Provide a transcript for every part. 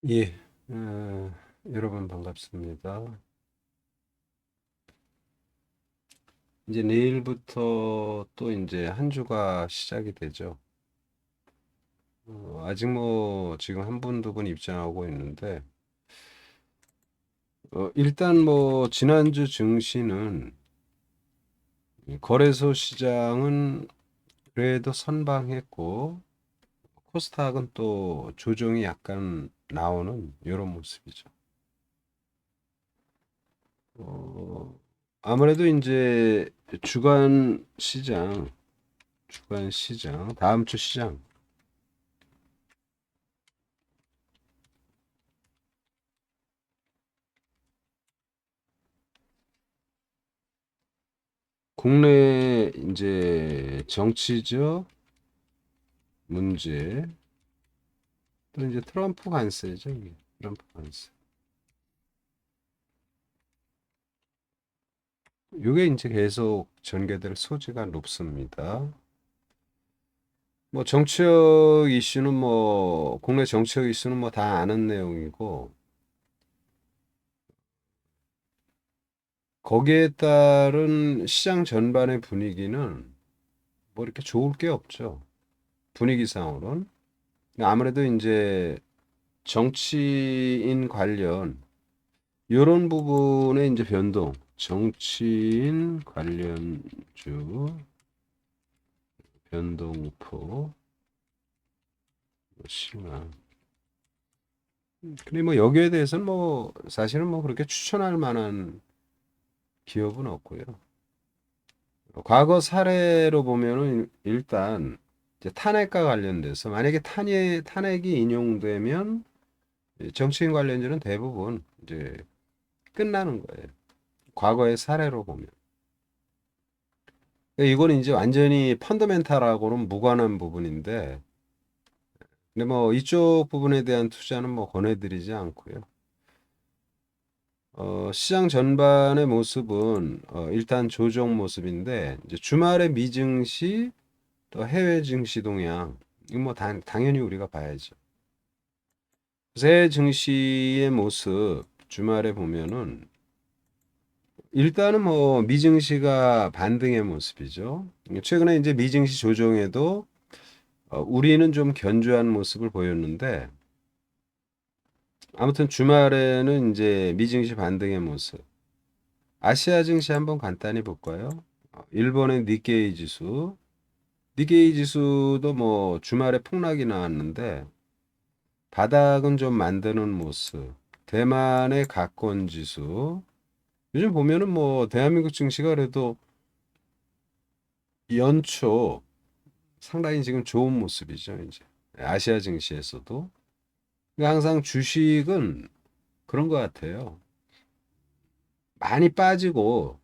예, 여러분 반갑습니다. 이제 내일부터 또 이제 한 주가 시작이 되죠. 아직 뭐 지금 한 분, 두 분 입장하고 있는데, 일단 뭐 지난주 증시는 이 거래소 시장은 그래도 선방했고, 코스닥은 또 조정이 약간 나오는 이런 모습이죠. 어, 아무래도 이제 주간 시장, 다음 주 시장, 국내 이제 정치적 문제, 또 이제 트럼프 관세죠, 이게. 트럼프 관세. 이게 이제 계속 전개될 소지가 높습니다. 뭐 정치적 이슈는 뭐 국내 정치적 이슈는 뭐 다 아는 내용이고, 거기에 따른 시장 전반의 분위기는 뭐 이렇게 좋을 게 없죠. 분위기상으로는. 아무래도 이제 정치인 관련 이런 부분의 이제 변동, 정치인 관련주 변동포 심화. 근데 뭐 여기에 대해서는 뭐 사실은 뭐 그렇게 추천할 만한 기업은 없고요. 과거 사례로 보면은 일단 이제 탄핵과 관련돼서 만약에 탄핵이 인용되면 정치인 관련주는 대부분 이제 끝나는 거예요. 과거의 사례로 보면. 이거는 이제 완전히 펀더멘탈하고는 무관한 부분인데, 근데 뭐 이쪽 부분에 대한 투자는 뭐 권해드리지 않고요. 시장 전반의 모습은 일단 조정 모습인데, 이제 주말에 미증시 또 해외 증시 동향, 이거 뭐 당연히 우리가 봐야죠. 그래서 해외 증시의 모습 주말에 보면은 일단은 뭐 미증시가 반등의 모습이죠. 최근에 이제 미증시 조정에도 우리는 좀 견조한 모습을 보였는데, 아무튼 주말에는 이제 미증시 반등의 모습. 아시아 증시 한번 간단히 볼까요? 일본의 니케이 지수. 니케이 지수도 뭐 주말에 폭락이 나왔는데 바닥은 좀 만드는 모습. 대만의 가권 지수. 요즘 보면은 뭐 대한민국 증시가 그래도 연초 상당히 지금 좋은 모습이죠, 이제. 아시아 증시에서도. 그러니까 항상 주식은 그런 것 같아요. 많이 빠지고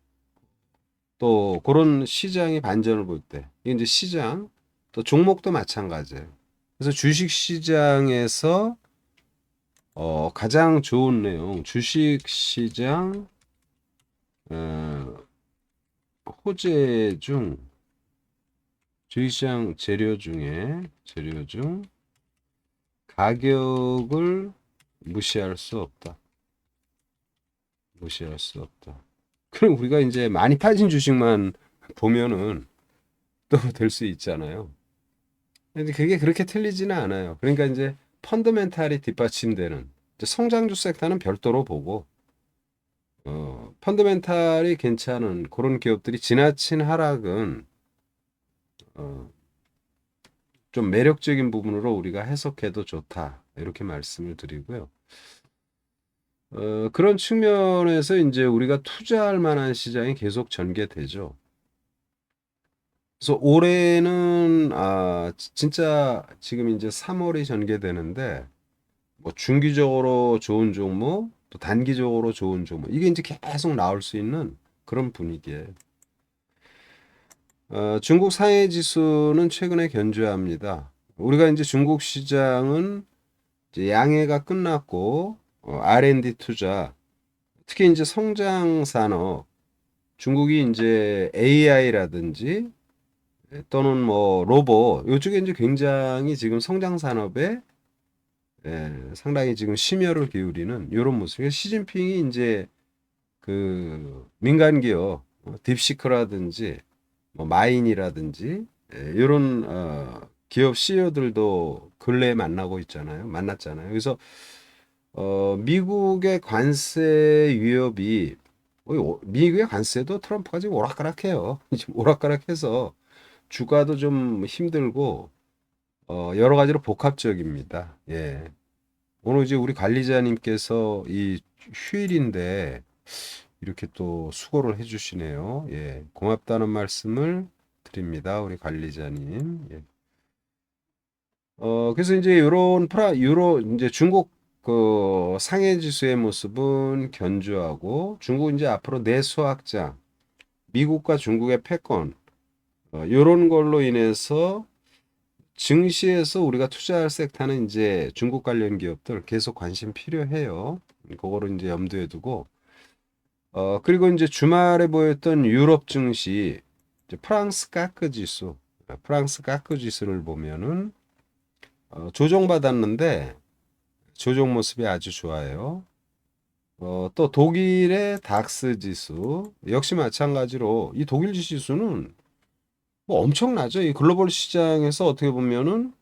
또 그런 시장이 반전을 볼 때, 이게 이제 시장, 또 종목도 마찬가지예요. 그래서 주식 시장에서 가장 좋은 내용, 주식 시장 어, 호재 중, 주식시장 재료 중 가격을 무시할 수 없다. 무시할 수 없다. 그럼 우리가 이제 많이 빠진 주식만 보면은 또 될 수 있잖아요. 근데 그게 그렇게 틀리지는 않아요. 그러니까 이제 펀더멘탈이 뒷받침되는 이제 성장주 섹터는 별도로 보고 펀더멘탈이 괜찮은 그런 기업들이 지나친 하락은 어, 좀 매력적인 부분으로 우리가 해석해도 좋다. 이렇게 말씀을 드리고요. 그런 측면에서 이제 우리가 투자할 만한 시장이 계속 전개되죠. 그래서 올해는 진짜 지금 이제 3월이 전개되는데 뭐 중기적으로 좋은 종목, 또 단기적으로 좋은 종목 이게 이제 계속 나올 수 있는 그런 분위기예요. 중국 상해 지수는 최근에 견조합니다. 우리가 이제 중국 시장은 이제 양해가 끝났고 R&D 투자, 특히 이제 성장 산업, 중국이 이제 AI라든지 또는 뭐 로봇 이쪽에 이제 굉장히 지금 성장 산업에 상당히 지금 심혈을 기울이는 이런 모습. 시진핑이 이제 그 민간 기업 딥시크라든지 뭐 마인이라든지 이런 기업 CEO들도 근래에 만나고 있잖아요. 만났잖아요. 그래서 미국의 관세 위협이 미국의 관세도 트럼프가 지금 오락가락해요. 지금 오락가락해서 주가도 좀 힘들고 여러 가지로 복합적입니다. 예. 오늘 이제 우리 관리자님께서 이 휴일인데 이렇게 또 수고를 해주시네요. 예, 고맙다는 말씀을 드립니다. 우리 관리자님. 예. 그래서 이제 유로 이제 중국 그 상해 지수의 모습은 견조하고 중국 이제 앞으로 내수 확장, 미국과 중국의 패권, 요런 걸로 인해서 증시에서 우리가 투자할 섹터는 이제 중국 관련 기업들 계속 관심 필요해요. 그거를 이제 염두에 두고 그리고 이제 주말에 보였던 유럽 증시, 이제 프랑스 까크 지수를 보면은 조정받았는데 조정 모습이 아주 좋아요. 또 독일의 닥스 지수 역시 마찬가지로 이 독일 지수는 뭐 엄청나죠. 이 글로벌 시장에서 어떻게 보면은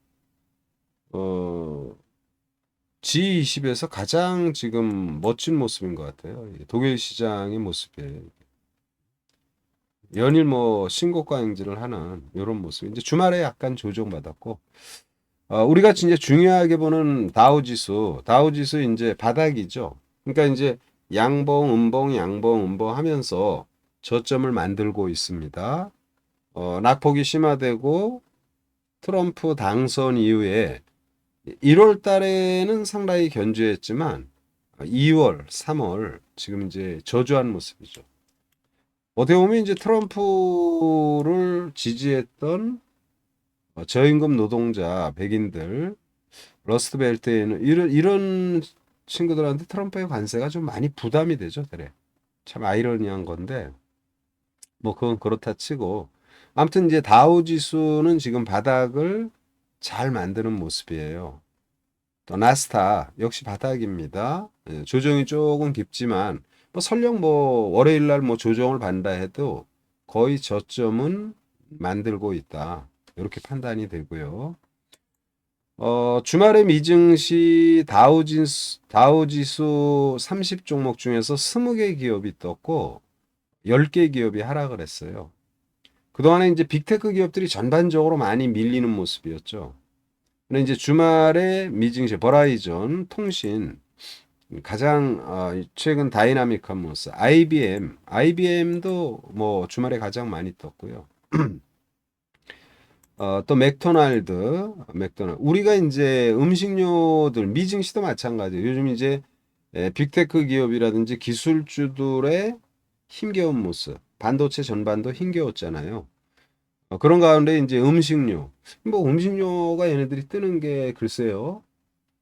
어, G20에서 가장 지금 멋진 모습인 것 같아요. 이 독일 시장의 모습이에요. 연일 뭐 신고가 행진을 하는 이런 모습. 이제 주말에 약간 조정받았고, 우리가 진짜 중요하게 보는 다우 지수 이제 바닥이죠. 그러니까 이제 양봉, 음봉, 양봉, 음봉 하면서 저점을 만들고 있습니다. 낙폭이 심화되고 트럼프 당선 이후에 1월 달에는 상당히 견조했지만 2월, 3월 지금 이제 저조한 모습이죠. 어떻게 보면 이제 트럼프를 지지했던 저임금 노동자, 백인들, 러스트벨트에는 이런 친구들한테 트럼프의 관세가 좀 많이 부담이 되죠, 그래. 참 아이러니한 건데, 뭐 그건 그렇다 치고, 아무튼 이제 다우 지수는 지금 바닥을 잘 만드는 모습이에요. 또 나스닥 역시 바닥입니다. 조정이 조금 깊지만, 뭐 설령 뭐 월요일 날 뭐 조정을 받는다 해도 거의 저점은 만들고 있다. 이렇게 판단이 되고요. 주말에 미증시 다우지수 30 종목 중에서 20개 기업이 떴고 10개 기업이 하락을 했어요. 그동안에 이제 빅테크 기업들이 전반적으로 많이 밀리는 모습이었죠. 근데 이제 주말에 미증시 버라이전, 통신 가장 최근 다이나믹한 모습, IBM도 뭐 주말에 가장 많이 떴고요. 또 맥도날드. 우리가 이제 음식료들, 미증시도 마찬가지예요. 요즘 이제 빅테크 기업이라든지 기술주들의 힘겨운 모습, 반도체 전반도 힘겨웠잖아요. 그런 가운데 이제 음식료, 뭐 음식료가 얘네들이 뜨는 게 글쎄요.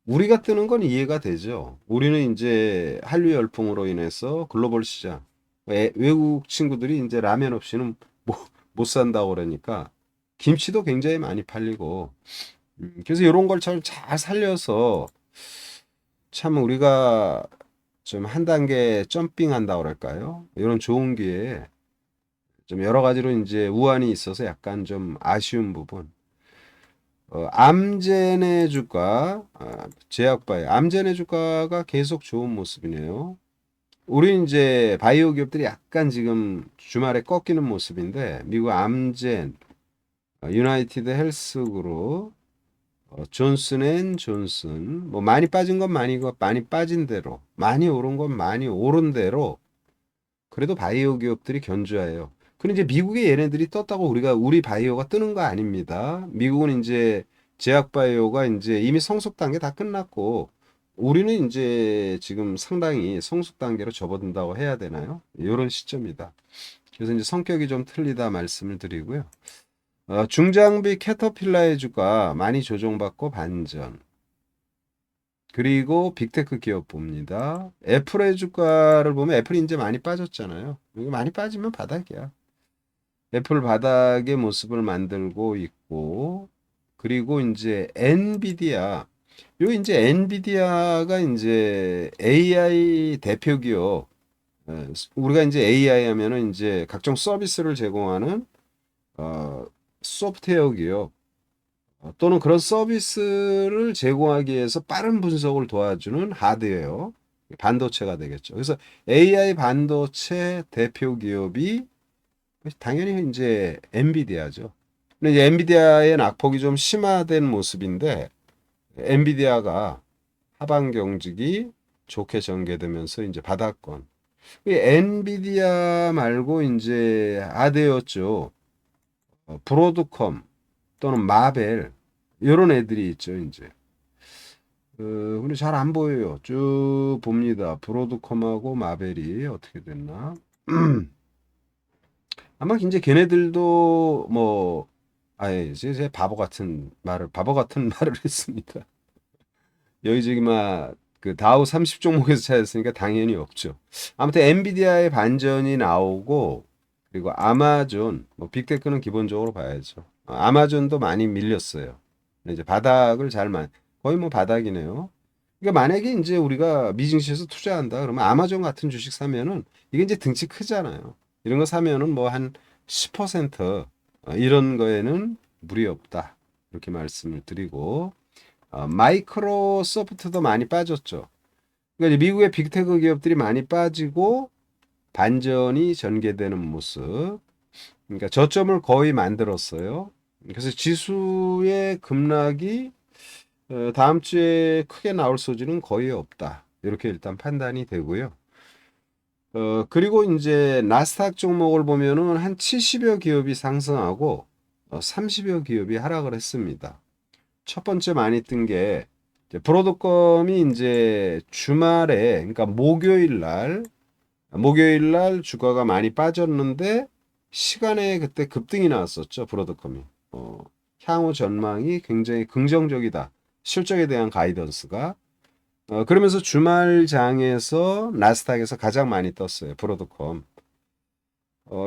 우리가 뜨는 건 이해가 되죠. 우리는 이제 한류 열풍으로 인해서 글로벌 시장, 외국 친구들이 이제 라면 없이는 못 산다고 그러니까 김치도 굉장히 많이 팔리고, 그래서 이런 걸 잘 살려서 참 우리가 좀 한 단계 점핑한다 그럴까요? 이런 좋은 기회에 좀 여러 가지로 이제 우환이 있어서 약간 좀 아쉬운 부분. 암젠의 주가, 제약바이오, 암젠의 주가가 계속 좋은 모습이네요. 우리 이제 바이오 기업들이 약간 지금 주말에 꺾이는 모습인데, 미국 암젠, 유나이티드 헬스그룹, 존슨앤존슨, 뭐 많이 빠진 건 많이 빠진 대로, 많이 오른 건 많이 오른 대로, 그래도 바이오 기업들이 견조해요. 근데 이제 미국의 얘네들이 떴다고 우리 바이오가 뜨는 거 아닙니다. 미국은 이제 제약 바이오가 이제 이미 성숙 단계 다 끝났고 우리는 이제 지금 상당히 성숙 단계로 접어든다고 해야 되나요? 이런 시점이다. 그래서 이제 성격이 좀 틀리다 말씀을 드리고요. 중장비 캐터필라의 주가 많이 조정받고 반전. 그리고 빅테크 기업 봅니다. 애플의 주가를 보면 애플이 이제 많이 빠졌잖아요. 이거 많이 빠지면 바닥이야. 애플 바닥의 모습을 만들고 있고, 그리고 이제 엔비디아. 요 이제 엔비디아가 이제 AI 대표 기업. 우리가 이제 AI 하면은 이제 각종 서비스를 제공하는 소프트웨어 기업 또는 그런 서비스를 제공하기 위해서 빠른 분석을 도와주는 하드웨어, 반도체가 되겠죠. 그래서 AI 반도체 대표 기업이 당연히 이제 엔비디아죠. 근데 이제 엔비디아의 낙폭이 좀 심화된 모습인데 엔비디아가 하반 경직이 좋게 전개되면서 이제 바닥권. 엔비디아 말고 이제 하드웨어죠. 브로드컴 또는 마벨 이런 애들이 있죠, 이제. 근데 잘 안 보여요. 쭉 봅니다. 브로드컴하고 마벨이 어떻게 됐나? 아마 이제 걔네들도 뭐 아예 제 바보 같은 말을 했습니다. 여기저기 막그 다우 30 종목에서 찾았으니까 당연히 없죠. 아무튼 엔비디아의 반전이 나오고 그리고 아마존 뭐 빅테크는 기본적으로 봐야죠. 아마존도 많이 밀렸어요. 이제 바닥을 거의 뭐 바닥이네요. 그러니까 만약에 이제 우리가 미증시에서 투자한다 그러면 아마존 같은 주식 사면은 이게 이제 등치 크잖아요. 이런 거 사면은 뭐 한 10% 이런 거에는 무리 없다. 이렇게 말씀을 드리고 마이크로소프트도 많이 빠졌죠. 그러니까 미국의 빅테크 기업들이 많이 빠지고 반전이 전개되는 모습. 그러니까 저점을 거의 만들었어요. 그래서 지수의 급락이 다음 주에 크게 나올 소지는 거의 없다. 이렇게 일단 판단이 되고요. 그리고 이제 나스닥 종목을 보면은 한 70여 기업이 상승하고 30여 기업이 하락을 했습니다. 첫 번째 많이 뜬 게 브로드컴이 이제 주말에 그러니까 목요일 날 주가가 많이 빠졌는데 시간에 그때 급등이 나왔었죠. 브로드컴이. 향후 전망이 굉장히 긍정적이다. 실적에 대한 가이던스가. 그러면서 주말 장에서 나스닥에서 가장 많이 떴어요. 브로드컴.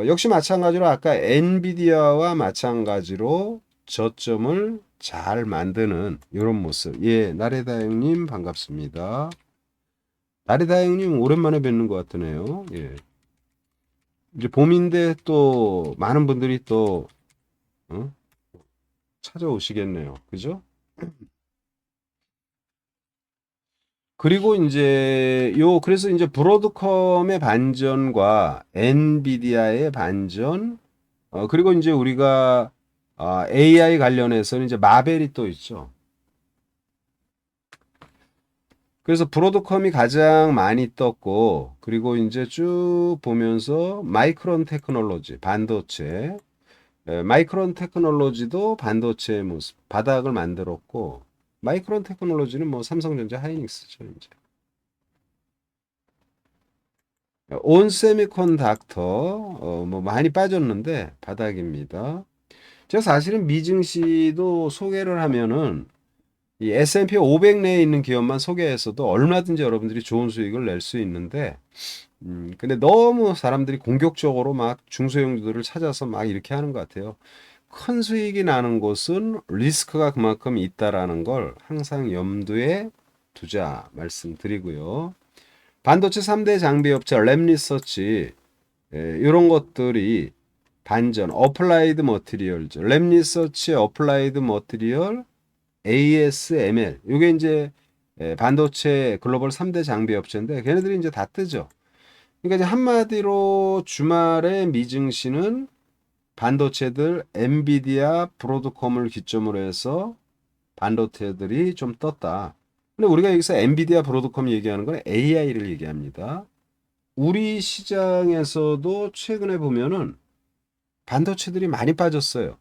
역시 마찬가지로 아까 엔비디아와 마찬가지로 저점을 잘 만드는 이런 모습. 예, 나래다 형님 반갑습니다. 나래다 형님 오랜만에 뵙는 것 같으네요. 예. 이제 봄인데 또 많은 분들이 또 어? 찾아오시겠네요. 그죠? 그리고 그래서 이제 브로드컴의 반전과 엔비디아의 반전, 그리고 이제 우리가 AI 관련해서는 이제 마벨이 또 있죠. 그래서 브로드컴이 가장 많이 떴고, 그리고 이제 쭉 보면서 마이크론 테크놀로지, 반도체, 마이크론 테크놀로지도 반도체의 모습, 바닥을 만들었고, 마이크론 테크놀로지는 뭐 삼성전자 하이닉스죠, 이제. 온 세미컨닥터, 뭐 많이 빠졌는데 바닥입니다. 제가 사실은 미증시도 소개를 하면은 이 S&P 500 내에 있는 기업만 소개해서도 얼마든지 여러분들이 좋은 수익을 낼 수 있는데, 근데 너무 사람들이 공격적으로 막 중소형주들을 찾아서 막 이렇게 하는 것 같아요. 큰 수익이 나는 곳은 리스크가 그만큼 있다라는 걸 항상 염두에 두자 말씀드리고요. 반도체 3대 장비 업체 랩리서치 이런 것들이 반전 어플라이드 머티리얼즈 랩리서치 어플라이드 머티리얼 ASML 이게 이제 반도체 글로벌 3대 장비 업체인데 걔네들이 이제 다 뜨죠. 그러니까 이제 한마디로 주말에 미증시는 반도체들 엔비디아, 브로드컴을 기점으로 해서 반도체들이 좀 떴다. 근데 우리가 여기서 엔비디아, 브로드컴 얘기하는 건 AI를 얘기합니다. 우리 시장에서도 최근에 보면은 반도체들이 많이 빠졌어요.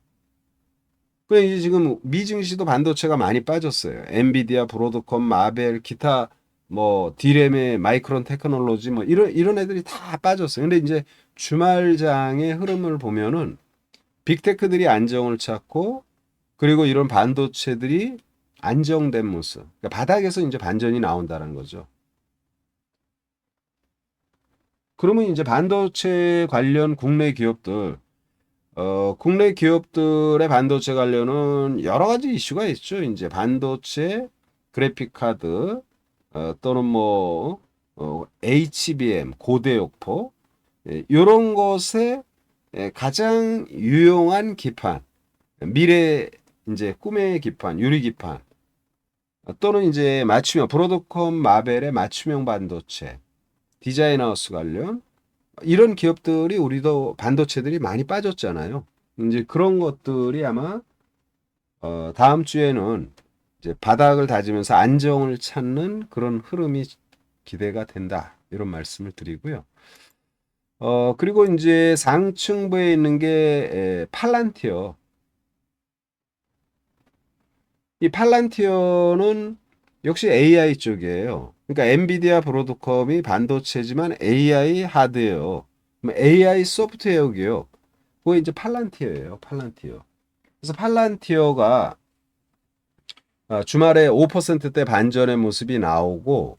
그 이제 지금 미증시도 반도체가 많이 빠졌어요. 엔비디아, 브로드컴, 마벨, 기타 뭐 디램의 마이크론 테크놀로지 뭐 이런 애들이 다 빠졌어요. 근데 이제 주말장의 흐름을 보면은 빅테크들이 안정을 찾고 그리고 이런 반도체들이 안정된 모습. 그러니까 바닥에서 이제 반전이 나온다는 거죠. 그러면 이제 반도체 관련 국내 기업들, 국내 기업들의 반도체 관련은 여러 가지 이슈가 있죠. 이제 반도체, 그래픽 카드, 또는 뭐, HBM, 고대역포, 이런 것에 가장 유용한 기판, 미래 이제 꿈의 기판, 유리 기판, 또는 이제 맞춤형, 브로드컴 마벨의 맞춤형 반도체, 디자인 하우스 관련, 이런 기업들이 우리도 반도체들이 많이 빠졌잖아요. 이제 그런 것들이 아마 다음 주에는 이제 바닥을 다지면서 안정을 찾는 그런 흐름이 기대가 된다. 이런 말씀을 드리고요. 그리고 이제 상층부에 있는 게 팔란티어. 이 팔란티어는 역시 AI 쪽이에요. 그러니까 엔비디아 브로드컴이 반도체지만 AI 하드웨어, AI 소프트웨어 기업. 그게 이제 팔란티어예요. 팔란티어. 그래서 팔란티어가 주말에 5%대 반전의 모습이 나오고,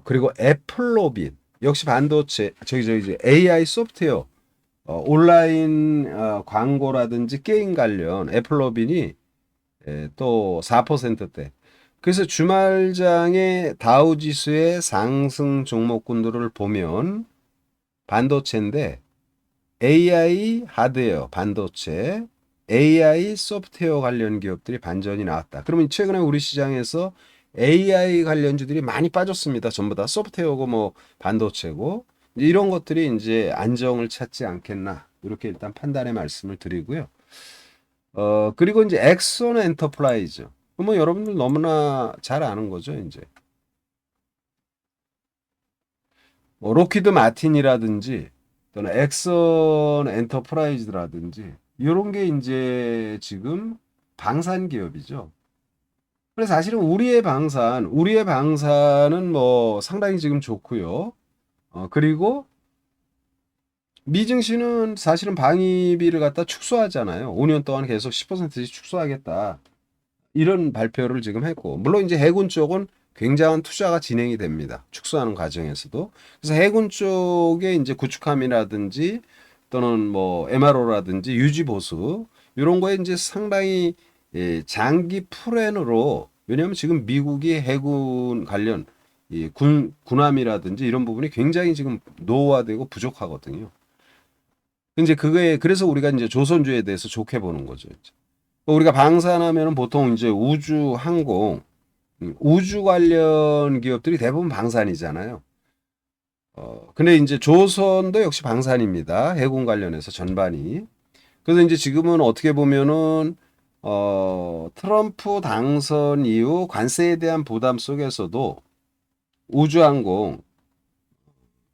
그리고 애플로빗 역시 반도체 저기 AI 소프트웨어, 온라인 광고라든지 게임 관련 애플로빗이 또 4%대. 그래서 주말장의 다우지수의 상승 종목군들을 보면 반도체인데 AI 하드웨어, 반도체, AI 소프트웨어 관련 기업들이 반전이 나왔다. 그러면 최근에 우리 시장에서 AI 관련주들이 많이 빠졌습니다. 전부 다 소프트웨어고 뭐 반도체고 이런 것들이 이제 안정을 찾지 않겠나 이렇게 일단 판단의 말씀을 드리고요. 그리고 이제 엑손 엔터프라이즈. 뭐 여러분들 너무나 잘 아는 거죠, 이제. 뭐 로키드 마틴이라든지 또는 엑선 엔터프라이즈라든지 이런 게 이제 지금 방산 기업이죠. 그래서 사실은 우리의 방사는 뭐 상당히 지금 좋고요. 그리고 미증시는 사실은 방위비를 갖다 축소하잖아요. 5년 동안 계속 10%씩 축소하겠다. 이런 발표를 지금 했고, 물론 이제 해군 쪽은 굉장한 투자가 진행이 됩니다. 축소하는 과정에서도. 그래서 해군 쪽에 이제 구축함이라든지 또는 뭐 MRO라든지 유지 보수 이런 거에 이제 상당히 장기 플랜으로, 왜냐하면 지금 미국이 해군 관련 이 군함이라든지 이런 부분이 굉장히 지금 노후화되고 부족하거든요. 이제 그게 그래서 우리가 이제 조선주에 대해서 좋게 보는 거죠. 이제. 우리가 방산하면은 보통 이제 우주 항공, 우주 관련 기업들이 대부분 방산이잖아요. 근데 이제 조선도 역시 방산입니다. 해군 관련해서 전반이. 그래서 이제 지금은 어떻게 보면은 트럼프 당선 이후 관세에 대한 부담 속에서도 우주항공,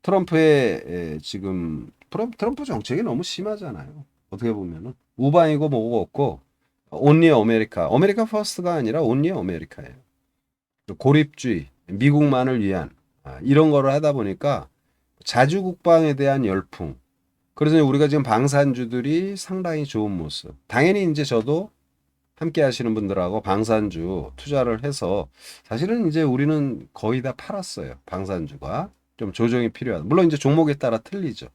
트럼프의 지금 트럼프 정책이 너무 심하잖아요. 어떻게 보면은 우방이고 뭐고 없고 온리 아메리카, 아메리카 퍼스트가 아니라 온리 아메리카예요. 고립주의, 미국만을 위한 이런 거를 하다 보니까 자주국방에 대한 열풍. 그래서 우리가 지금 방산주들이 상당히 좋은 모습. 당연히 이제 저도 함께 하시는 분들하고 방산주 투자를 해서 사실은 이제 우리는 거의 다 팔았어요. 방산주가. 좀 조정이 필요하다. 물론 이제 종목에 따라 틀리죠.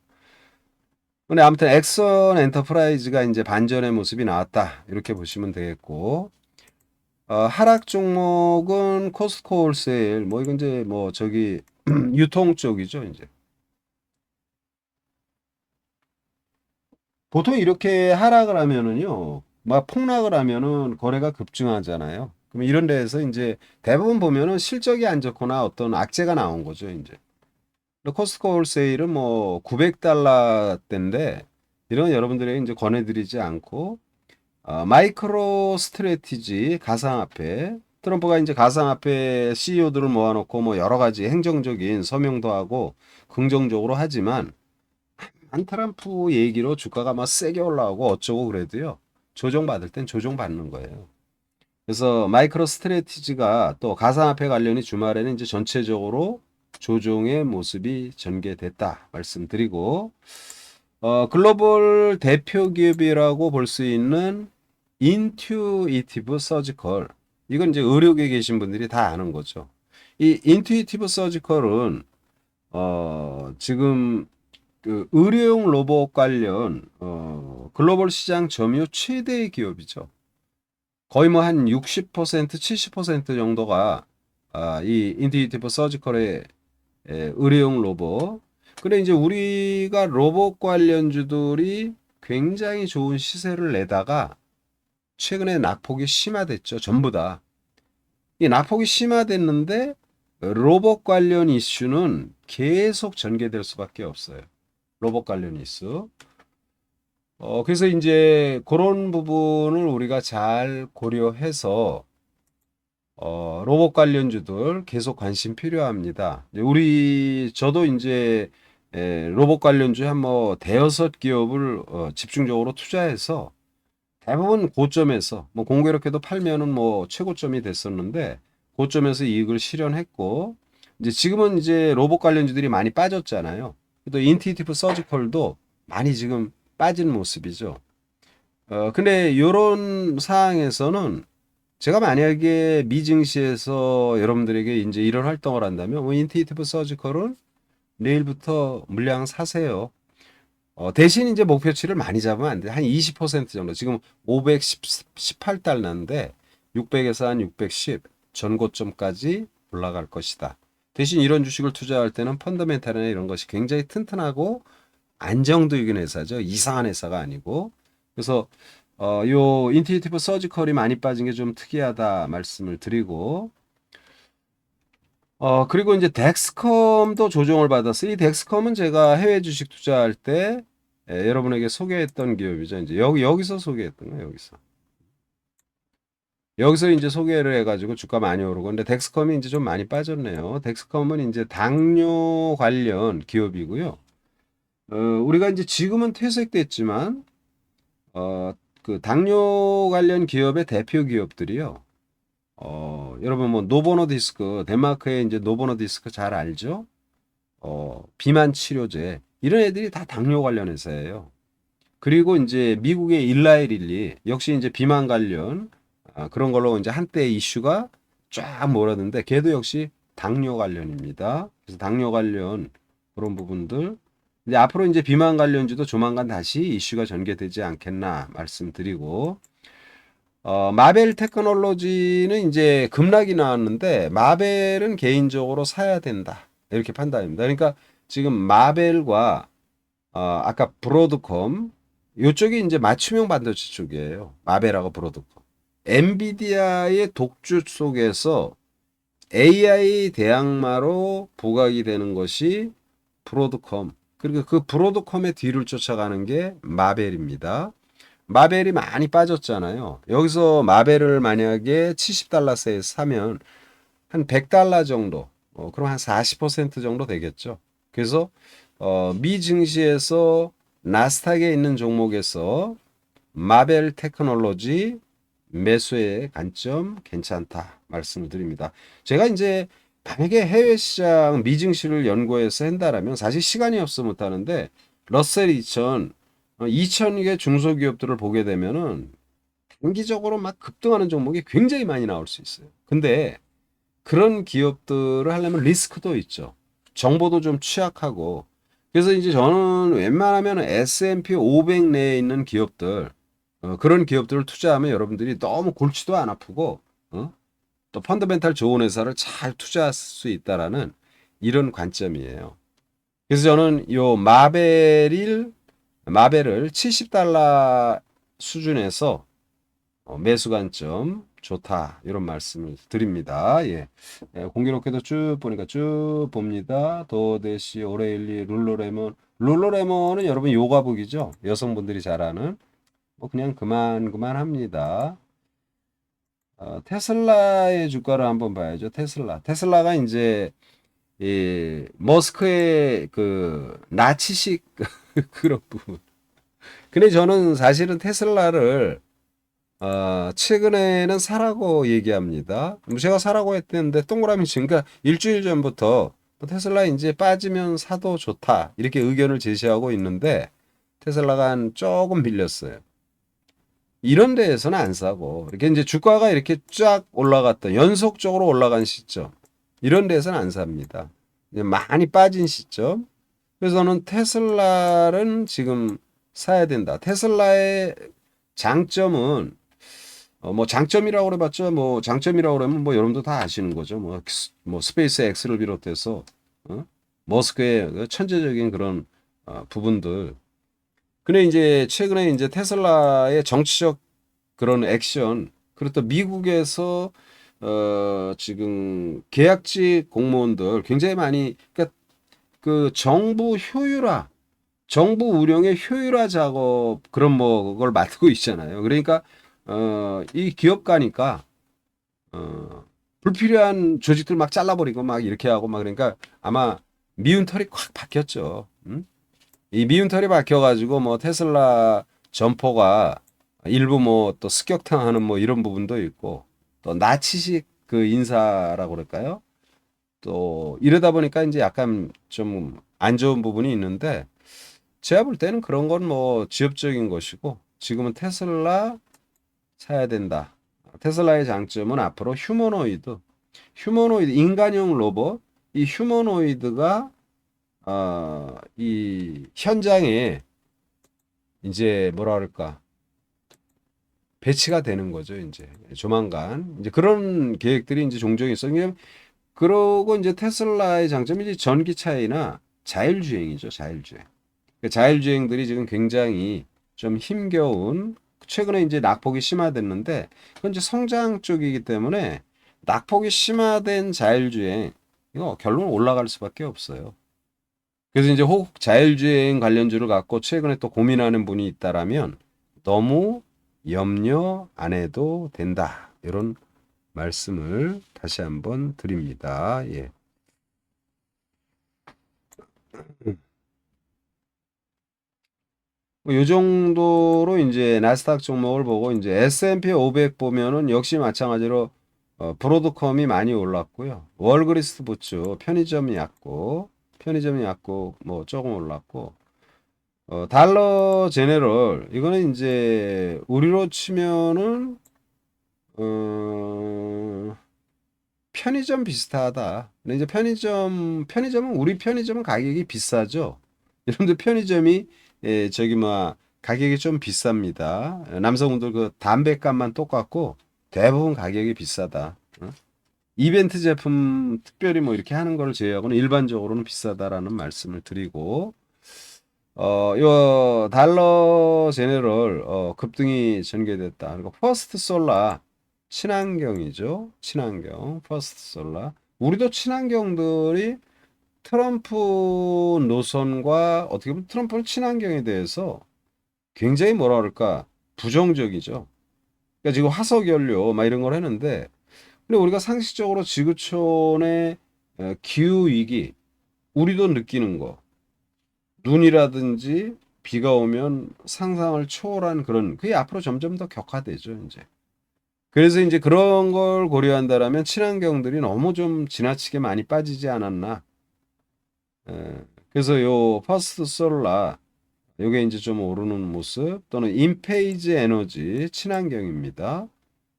근데 아무튼 엑선 엔터프라이즈가 이제 반전의 모습이 나왔다. 이렇게 보시면 되겠고. 하락 종목은 코스트코 홀세일, 뭐 이건 이제 뭐 저기 유통 쪽이죠, 이제. 보통 이렇게 하락을 하면은요, 막 폭락을 하면은 거래가 급증하잖아요. 그럼 이런 데에서 이제 대부분 보면은 실적이 안 좋거나 어떤 악재가 나온 거죠, 이제. 코스트코 홀세일은 뭐 900달러대인데 이런 여러분들에게 이제 권해드리지 않고 마이크로 스트래티지 가상화폐, 트럼프가 이제 가상화폐 CEO들을 모아놓고 뭐 여러 가지 행정적인 서명도 하고 긍정적으로 하지만 안 트럼프 얘기로 주가가 막 세게 올라오고 어쩌고 그래도요, 조정받을 땐 조정받는 거예요. 그래서 마이크로 스트래티지가 또 가상화폐 관련이 주말에는 이제 전체적으로 조정의 모습이 전개됐다 말씀드리고, 글로벌 대표 기업이라고 볼 수 있는 인투이티브 서지컬. 이건 이제 의료계에 계신 분들이 다 아는 거죠. 이 인투이티브 서지컬은 지금 그 의료용 로봇 관련 글로벌 시장 점유율 최대의 기업이죠. 거의 뭐 한 60%, 70% 정도가 이 인투이티브 서지컬의 의료용 로봇. 근데 이제 우리가 로봇 관련주들이 굉장히 좋은 시세를 내다가 최근에 낙폭이 심화됐죠. 전부 다. 이 낙폭이 심화됐는데 로봇 관련 이슈는 계속 전개될 수밖에 없어요. 로봇 관련 이슈. 그래서 이제 그런 부분을 우리가 잘 고려해서 로봇 관련주들 계속 관심 필요합니다. 저도 이제 로봇 관련주에 한 뭐 대여섯 기업을 집중적으로 투자해서 대부분 고점에서 뭐 공교롭게도 팔면은 뭐 최고점이 됐었는데 고점에서 이익을 실현했고 이제 지금은 이제 로봇 관련주들이 많이 빠졌잖아요. 또 인투이티브 서지컬도 많이 지금 빠진 모습이죠. 근데 요런 상황에서는 제가 만약에 미증시에서 여러분들에게 이제 이런 활동을 한다면 뭐 인투이티브 서지컬은 내일부터 물량 사세요. 대신 이제 목표치를 많이 잡으면 안 돼. 한 20% 정도. 지금 518달러인데 600에서 한 610 전고점까지 올라갈 것이다. 대신 이런 주식을 투자할 때는 펀더멘탈이나 이런 것이 굉장히 튼튼하고 안정적인 회사죠. 이상한 회사가 아니고. 그래서 요 인투이티브 서지컬이 많이 빠진 게 좀 특이하다 말씀을 드리고 그리고 이제 덱스컴도 조정을 받았어요. 이 덱스컴은 제가 해외 주식 투자할 때 여러분에게 소개했던 기업이죠. 이제 여기서 소개했던 거예요. 여기서 이제 소개를 해가지고 주가 많이 오르고, 근데 덱스컴이 이제 좀 많이 빠졌네요. 덱스컴은 이제 당뇨 관련 기업이고요. 우리가 이제 지금은 퇴색됐지만, 그 당뇨 관련 기업의 대표 기업들이요. 여러분 뭐 노보노디스크, 덴마크의 이제 노보노디스크 잘 알죠? 비만 치료제 이런 애들이 다 당뇨 관련 회사예요. 그리고 이제 미국의 일라이릴리 역시 이제 비만 관련 그런 걸로 이제 한때 이슈가 쫙 몰았는데 걔도 역시 당뇨 관련입니다. 그래서 당뇨 관련 그런 부분들 이제 앞으로 이제 비만 관련주도 조만간 다시 이슈가 전개되지 않겠나 말씀드리고 마벨 테크놀로지는 이제 급락이 나왔는데 마벨은 개인적으로 사야 된다. 이렇게 판단입니다. 그러니까 지금 마벨과 아까 브로드컴 요쪽이 이제 맞춤형 반도체 쪽이에요. 마벨하고 브로드컴. 엔비디아의 독주 속에서 AI 대항마로 부각이 되는 것이 브로드컴. 그리고 그 브로드컴의 뒤를 쫓아가는 게 마벨입니다. 마벨이 많이 빠졌잖아요. 여기서 마벨을 만약에 70달러세에 사면 한 100달러 정도, 그럼 한 40% 정도 되겠죠. 그래서 미 증시에서 나스닥에 있는 종목에서 마벨 테크놀로지 매수의 관점 괜찮다 말씀을 드립니다. 제가 이제 만약에 해외 시장 미 증시를 연구해서 한다라면 사실 시간이 없어 못 하는데 러셀 2000개 중소기업들을 보게 되면은 단기적으로 막 급등하는 종목이 굉장히 많이 나올 수 있어요. 근데 그런 기업들을 하려면 리스크도 있죠. 정보도 좀 취약하고. 그래서 이제 저는 웬만하면 S&P 500 내에 있는 기업들, 그런 기업들을 투자하면 여러분들이 너무 골치도 안 아프고, 또 펀더멘탈 좋은 회사를 잘 투자할 수 있다라는 이런 관점이에요. 그래서 저는 요 마벨을 70달러 수준에서 매수 관점 좋다 이런 말씀을 드립니다. 예. 공교롭게도 쭉 보니까 쭉 봅니다. 더대시, 오레일리, 룰루레몬은 여러분 요가복이죠. 여성분들이 잘 아는. 뭐 그냥 그만합니다. 테슬라의 주가를 한번 봐야죠. 테슬라가 이제 이 머스크의 그 나치식 그런 부분. 근데 저는 사실은 테슬라를 최근에는 사라고 얘기합니다. 뭐 제가 사라고 했는데 동그라미 친, 그러니까 일주일 전부터 테슬라 이제 빠지면 사도 좋다 이렇게 의견을 제시하고 있는데 테슬라가 조금 밀렸어요. 이런 데에서는 안 사고 이렇게 이제 주가가 이렇게 쫙 올라갔다 연속적으로 올라간 시점 이런 데에서는 안 삽니다. 이제 많이 빠진 시점. 그래서 저는 테슬라는 지금 사야 된다. 테슬라의 장점은 뭐 장점이라고 그래봤자 뭐 장점이라고 그러면 뭐 여러분도 다 아시는 거죠. 뭐 스페이스 X를 비롯해서 어? 머스크의 그 천재적인 그런 부분들. 근데 이제 최근에 이제 테슬라의 정치적 그런 액션 그리고 또 미국에서 지금 계약직 공무원들 굉장히 많이 그러니까 그 정부 효율화 정부 운영의 효율화 작업 그런 뭐 그걸 맡고 있잖아요. 그러니까 이 기업 가니까 불필요한 조직들 막 잘라버리고 막 이렇게 하고 막 그러니까 아마 미운 털이 확 박혔죠. 이 미운 털이 박혀가지고 뭐 테슬라 점포가 일부 뭐 또 습격당하는 뭐 이런 부분도 있고 또 나치식 그 인사라고 그럴까요? 또 이러다 보니까 이제 약간 좀 안 좋은 부분이 있는데 제가 볼 때는 그런 건 뭐 지엽적인 것이고 지금은 테슬라 사야 된다. 테슬라의 장점은 앞으로 휴머노이드 인간형 로봇 이 휴머노이드가 이 현장에 이제 뭐라 그럴까 배치가 되는 거죠. 이제 조만간 이제 그런 계획들이 이제 종종 있어요. 그러고 이제 테슬라의 장점이 이제 전기차이나 자율주행이죠. 자율주행. 그 자율주행들이 지금 굉장히 좀 힘겨운 최근에 이제 낙폭이 심화됐는데 그건 이제 성장 쪽이기 때문에 낙폭이 심화된 자율주행 이거 결론은 올라갈 수밖에 없어요. 그래서 이제 혹 자율주행 관련주를 갖고 최근에 또 고민하는 분이 있다라면 너무 염려 안 해도 된다. 이런 말씀을 다시 한번 드립니다. 예. 뭐요 정도로 이제 나스닥 종목을 보고 이제 S&P 500 보면은 역시 마찬가지로 브로드컴이 많이 올랐고요. 월그리스 부츠 편의점이 약고 뭐 조금 올랐고 달러 제네럴 이거는 이제 우리로 치면은 어, 편의점 비슷하다. 근데 이제 편의점은 우리 편의점은 가격이 비싸죠. 여러분들 편의점이 저기 뭐 가격이 좀 비쌉니다. 남성분들 그 담배값만 똑같고 대부분 가격이 비싸다. 이벤트 제품 특별히 뭐 이렇게 하는 거를 제외하고는 일반적으로는 비싸다라는 말씀을 드리고 요 달러 제네럴 급등이 전개됐다. 그리고 퍼스트 솔라 친환경이죠. 친환경 퍼스트 솔라. 우리도 친환경들이 트럼프 노선과 어떻게 보면 트럼프는 친환경에 대해서 굉장히 뭐라 그럴까 부정적이죠. 그러니까 지금 화석 연료 막 이런 걸 했는데 근데 우리가 상식적으로 지구촌의 기후 위기 우리도 느끼는 거 눈이라든지 비가 오면 상상을 초월한 그런 그게 앞으로 점점 더 격화되죠, 이제. 그래서 이제 그런 걸 고려한다라면 친환경들이 너무 좀 지나치게 많이 빠지지 않았나. 그래서 요 퍼스트 솔라 요게 이제 좀 오르는 모습 또는 인페이즈 에너지 친환경입니다.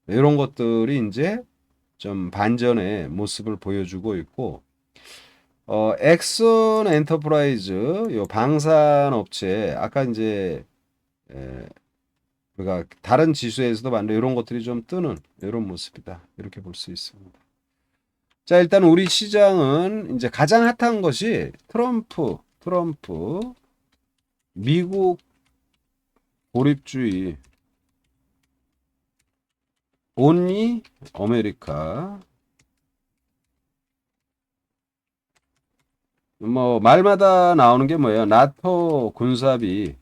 이런 것들이 이제 좀 반전의 모습을 보여주고 있고 엑슨 엔터프라이즈 요 방산 업체 아까 이제 에, 우리가 다른 지수에서도 봤는데 이런 것들이 좀 뜨는 이런 모습이다. 이렇게 볼 수 있습니다. 자, 일단 우리 시장은 이제 가장 핫한 것이 트럼프 미국 고립주의 온리 아메리카 뭐 말마다 나오는 게 뭐예요? 나토 군사비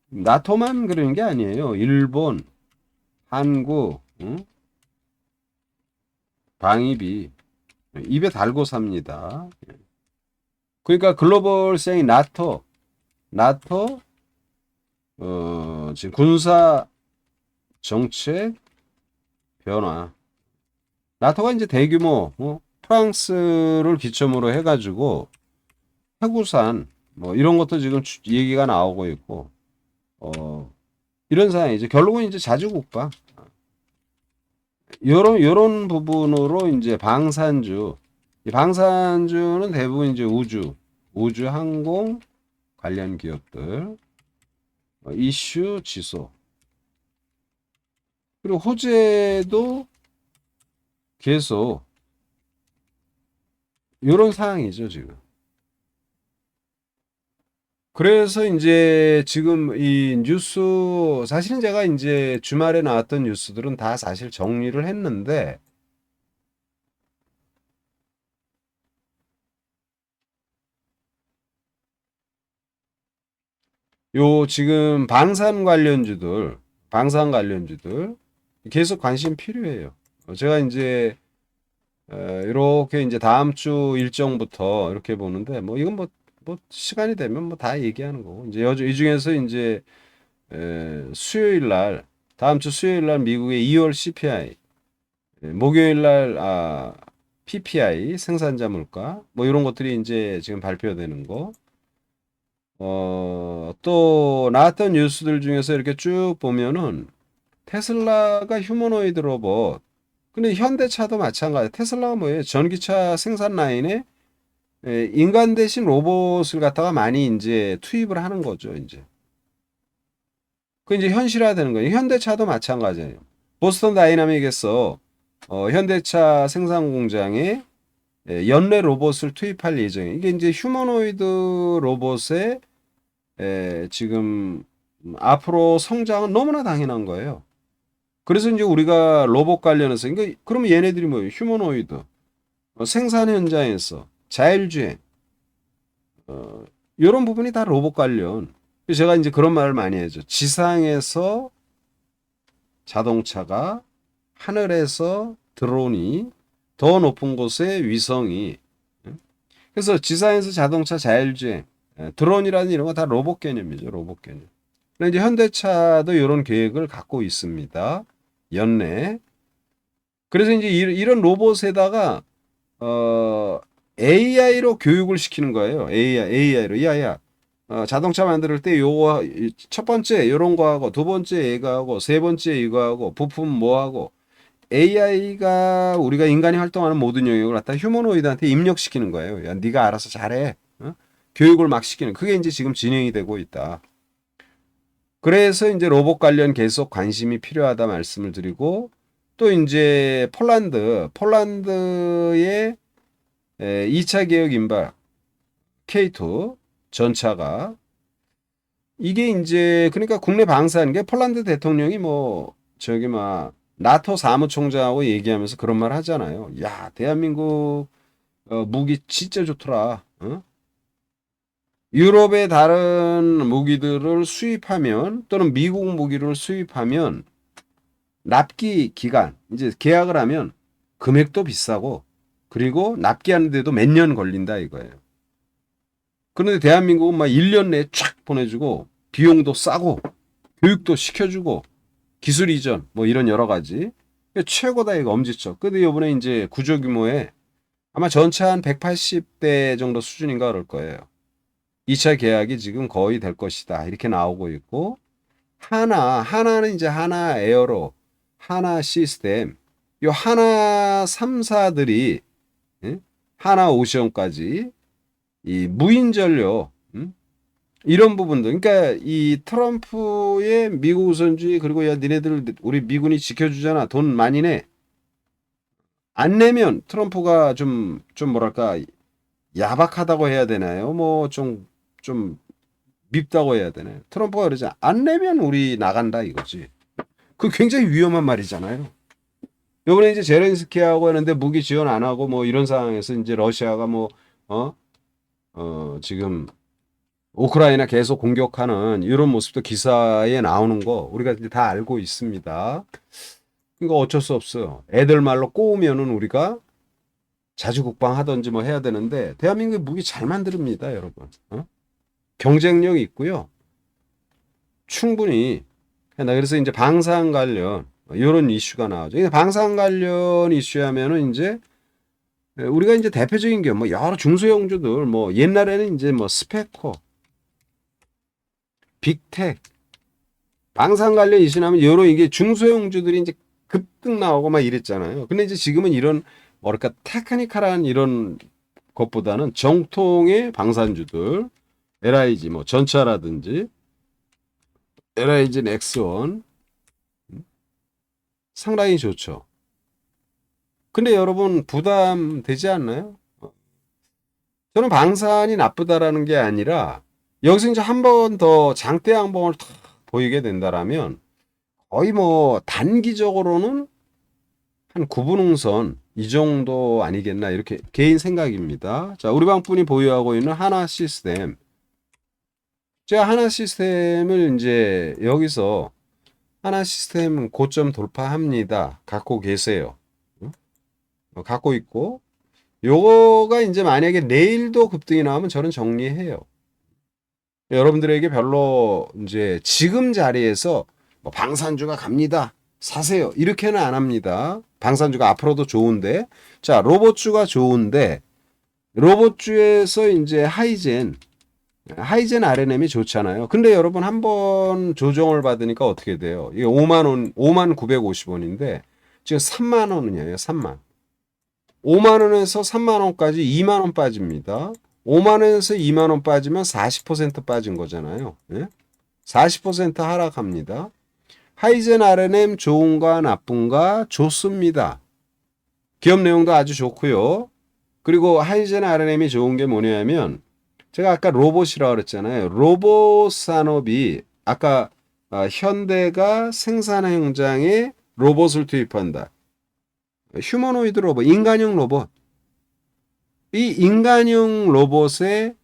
나토만 그러는 게 아니에요. 일본, 한국, 응? 방위비 입에 달고 삽니다. 그러니까 글로벌 세이 나토 지금 군사 정책 변화. 나토가 이제 대규모 프랑스를 기점으로 해가지고 해구산 뭐 이런 것도 지금 얘기가 나오고 있고 어, 이런 상황이죠. 결국은 이제 자주국방. 요런 부분으로 이제 방산주, 이 방산주는 대부분 이제 우주 항공 관련 기업들, 이슈 지수, 그리고 호재도 계속 요런 상황이죠, 지금. 그래서 이제 지금 이 뉴스, 사실은 제가 이제 주말에 나왔던 뉴스들은 다 사실 정리를 했는데, 요 지금 방산 관련주들 계속 관심 필요해요. 제가 이제 이렇게 이제 다음 주 일정부터 이렇게 보는데 뭐 이건 뭐 시간이 되면 뭐 다 얘기하는 거고 이제 이 중에서 이제 수요일 날 다음 주 수요일 날 미국의 2월 CPI, 목요일 날 PPI 생산자 물가 뭐 이런 것들이 이제 지금 발표되는 거. 또 나왔던 뉴스들 중에서 이렇게 쭉 보면은 테슬라가 휴머노이드 로봇. 근데 현대차도 마찬가지. 테슬라가 뭐예요? 전기차 생산 라인에 인간 대신 로봇을 갖다가 많이 이제 투입을 하는 거죠, 이제. 그 이제 현실화되는 거예요. 현대차도 마찬가지예요. 보스턴 다이나믹에서 현대차 생산 공장에 연례 로봇을 투입할 예정이에요. 이게 이제 휴머노이드 로봇의 지금 앞으로 성장은 너무나 당연한 거예요. 그래서 이제 우리가 로봇 관련해서 그러니까 그러면 얘네들이 뭐예요? 휴머노이드 생산 현장에서 자율주행 이런 부분이 다 로봇 관련. 그래서 제가 이제 그런 말을 많이 하죠. 지상에서 자동차가 하늘에서 드론이 더 높은 곳에 위성이 그래서 지상에서 자동차 자율주행 드론이라는 이런 거 다 로봇 개념이죠. 로봇 개념. 근데 이제 현대차도 이런 계획을 갖고 있습니다. 연내. 그래서 이제 이런 로봇에다가 AI로 교육을 시키는 거예요. AI로. 야야. 자동차 만들 때 요거 첫 번째 요런 거 하고 두 번째 이거 하고 세 번째 이거 하고 부품 뭐 하고 AI가 우리가 인간이 활동하는 모든 영역을 갖다 휴머노이드한테 입력시키는 거예요. 야, 네가 알아서 잘해. 교육을 막 시키는. 그게 이제 지금 진행이 되고 있다. 그래서 이제 로봇 관련 계속 관심이 필요하다 말씀을 드리고 또 이제 폴란드의 2차 개혁 인발 K2 전차가 이게 이제 그러니까 국내 방사한 게 폴란드 대통령이 뭐 저기 막 나토 사무총장하고 얘기하면서 그런 말 하잖아요. 야, 대한민국 무기 진짜 좋더라. 유럽의 다른 무기들을 수입하면 또는 미국 무기를 수입하면 납기 기간 이제 계약을 하면 금액도 비싸고 그리고 납기하는데도 몇 년 걸린다 이거예요. 그런데 대한민국은 막 1년 내에 쫙 보내주고 비용도 싸고 교육도 시켜주고 기술 이전 뭐 이런 여러 가지 최고다 이거 엄지척. 근데 이번에 이제 구조 규모에 아마 전차 한 180대 정도 수준인가 그럴 거예요. 2차 계약이 지금 거의 될 것이다 이렇게 나오고 있고 하나는 이제 하나 에어로 하나 시스템 요 하나 3사들이 하나 오션까지 이 무인 전력 이런 부분들 그러니까 이 트럼프의 미국 우선주의 그리고 야 니네들 우리 미군이 지켜주잖아 돈 많이 내 안 내면 트럼프가 좀 뭐랄까 야박하다고 해야 되나요? 뭐 좀 밉다고 해야 되나요? 트럼프가 그러지 안 내면 우리 나간다 이거지. 그 굉장히 위험한 말이잖아요. 요번에 이제 제렌스키하고 하는데 무기 지원 안 하고 뭐 이런 상황에서 이제 러시아가 뭐 지금 우크라이나 계속 공격하는 이런 모습도 기사에 나오는 거 우리가 이제 다 알고 있습니다. 이거 어쩔 수 없어요. 애들 말로 꼬우면은 우리가 자주 국방하든지 뭐 해야 되는데 대한민국이 무기 잘 만듭니다, 여러분. 경쟁력이 있고요. 충분히. 그래서 이제 방산 관련 이런 이슈가 나오죠. 방산 관련 이슈하면은 이제 우리가 이제 대표적인 게 뭐 여러 중소형주들 뭐 옛날에는 이제 뭐 스페코, 빅텍 방산 관련 이슈 나면 여러 이게 중소형주들이 이제 급등 나오고 막 이랬잖아요. 근데 이제 지금은 이런 뭐랄까 테크니컬한 이런 것보다는 정통의 방산주들 LIG 뭐 전차라든지 LIG 넥스원 상당히 좋죠. 근데 여러분 부담되지 않나요? 저는 방산이 나쁘다라는 게 아니라 여기서 이제 한 번 더 장대 양봉을 탁 보이게 된다라면 거의 뭐 단기적으로는 한 구분응선 이 정도 아니겠나 이렇게 개인 생각입니다. 자, 우리 방분이 보유하고 있는 하나 시스템. 제가 하나 시스템을 이제 여기서 하나 시스템 고점 돌파합니다. 갖고 계세요. 갖고 있고 요거가 이제 만약에 내일도 급등이 나오면 저는 정리해요. 여러분들에게 별로 이제 지금 자리에서 뭐 방산주가 갑니다. 사세요. 이렇게는 안 합니다. 방산주가 앞으로도 좋은데. 자, 로봇주가 좋은데 로봇주에서 이제 하이젠 RNM이 좋잖아요. 근데 여러분 한번 조정을 받으니까 어떻게 돼요? 이게 5만 원, 5만 950원인데 지금 3만 원이에요. 3만. 5만 원에서 3만 원까지 2만 원 빠집니다. 5만 원에서 2만 원 빠지면 40% 빠진 거잖아요. 예? 40% 하락합니다. 하이젠 RNM 좋은가 나쁜가 좋습니다. 기업 내용도 아주 좋고요. 그리고 하이젠 RNM이 좋은 게 뭐냐면 제가 아까 로봇이라고 그랬잖아요. 로봇 산업이 아까 현대가 생산 현장에 로봇을 투입한다. 휴머노이드 로봇, 인간형 로봇. 이 인간형 로봇의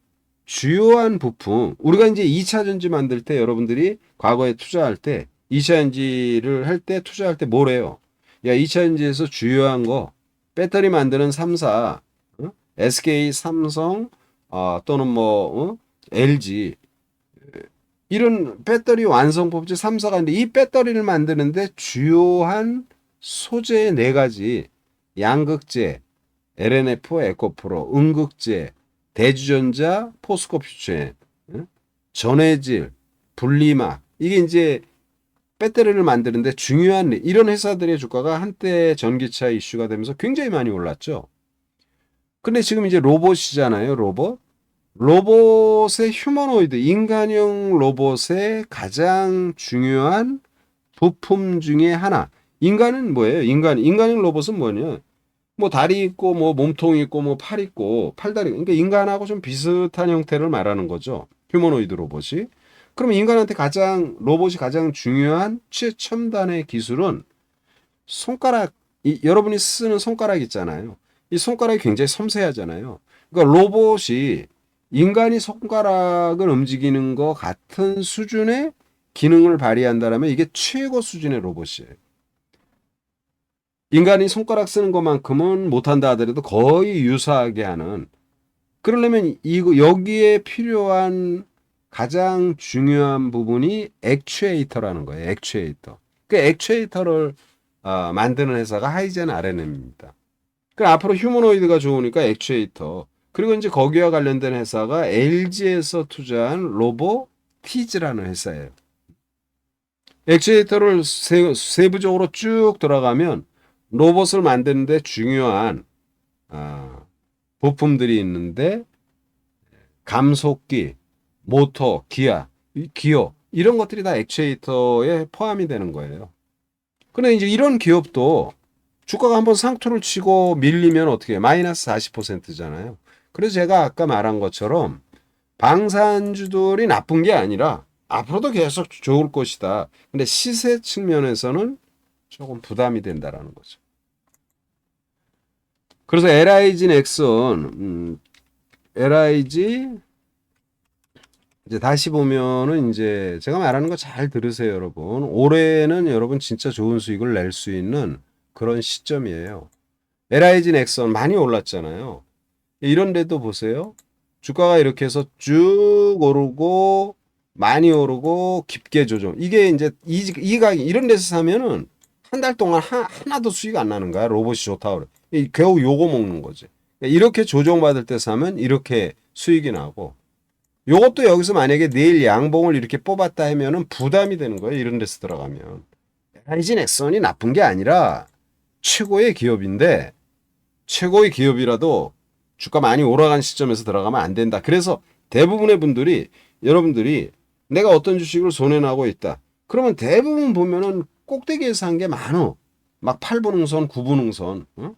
주요한 부품, 우리가 이제 2차 전지 만들 때 여러분들이 과거에 투자할 때 2차 전지를 할 때 투자할 때 뭐래요? 야, 2차 전지에서 주요한 거 배터리 만드는 3사, SK, 삼성, 또는 뭐 LG 이런 배터리 완성법제 3사가 있는데 이 배터리를 만드는데 주요한 소재 4가지 양극재, LNF, 에코프로, 음극재, 대주전자, 포스코 퓨처, 전해질, 분리막 이게 이제 배터리를 만드는데 중요한 이런 회사들의 주가가 한때 전기차 이슈가 되면서 굉장히 많이 올랐죠. 근데 지금 이제 로봇이잖아요. 로봇의 휴머노이드, 인간형 로봇의 가장 중요한 부품 중에 하나. 인간은 뭐예요? 인간형 로봇은 뭐냐? 뭐 다리 있고 뭐 몸통 있고 뭐 팔 있고 팔다리. 그러니까 인간하고 좀 비슷한 형태를 말하는 거죠. 휴머노이드 로봇이. 그럼 인간한테 로봇이 가장 중요한 최첨단의 기술은 손가락, 여러분이 쓰는 손가락 있잖아요. 이 손가락이 굉장히 섬세하잖아요. 그러니까 로봇이 인간이 손가락을 움직이는 것 같은 수준의 기능을 발휘한다면 이게 최고 수준의 로봇이에요. 인간이 손가락 쓰는 것만큼은 못한다 하더라도 거의 유사하게 하는. 그러려면 여기에 필요한 가장 중요한 부분이 액추에이터라는 거예요. 액추에이터. 그 액추에이터를 만드는 회사가 하이젠 RNM입니다. 그 앞으로 휴머노이드가 좋으니까 액추에이터. 그리고 이제 거기와 관련된 회사가 LG에서 투자한 로보티즈라는 회사예요. 액추에이터를 세부적으로 쭉 들어가면 로봇을 만드는데 중요한 부품들이 있는데 감속기, 모터, 기어 이런 것들이 다 액추에이터에 포함이 되는 거예요. 근데 이제 이런 기업도 주가가 한번 상투를 치고 밀리면 어떻게 해요? 마이너스 40%잖아요. 그래서 제가 아까 말한 것처럼 방산주들이 나쁜 게 아니라 앞으로도 계속 좋을 것이다. 근데 시세 측면에서는 조금 부담이 된다라는 거죠. 그래서 LIG 넥슨, LIG 이제 다시 보면은 이제 제가 말하는 거 잘 들으세요, 여러분. 올해는 여러분 진짜 좋은 수익을 낼 수 있는 그런 시점이에요. LIG 넥슨 많이 올랐잖아요. 이런 데도 보세요. 주가가 이렇게 해서 쭉 오르고 많이 오르고 깊게 조정. 이게 이제 이 가격 이런 데서 사면은 한 달 동안 하나도 수익 안 나는 거야. 로봇이 좋다고 그래. 겨우 요거 먹는 거지. 이렇게 조정받을 때 사면 이렇게 수익이 나고 요것도 여기서 만약에 내일 양봉을 이렇게 뽑았다 하면은 부담이 되는 거예요. 이런 데서 들어가면. LIG 넥슨이 나쁜 게 아니라 최고의 기업인데 최고의 기업이라도 주가 많이 올라간 시점에서 들어가면 안 된다. 그래서 대부분의 분들이 여러분들이 내가 어떤 주식을 손해나고 있다. 그러면 대부분 보면은 꼭대기에서 한 게 많어. 막 8분응선, 9분응선. 어?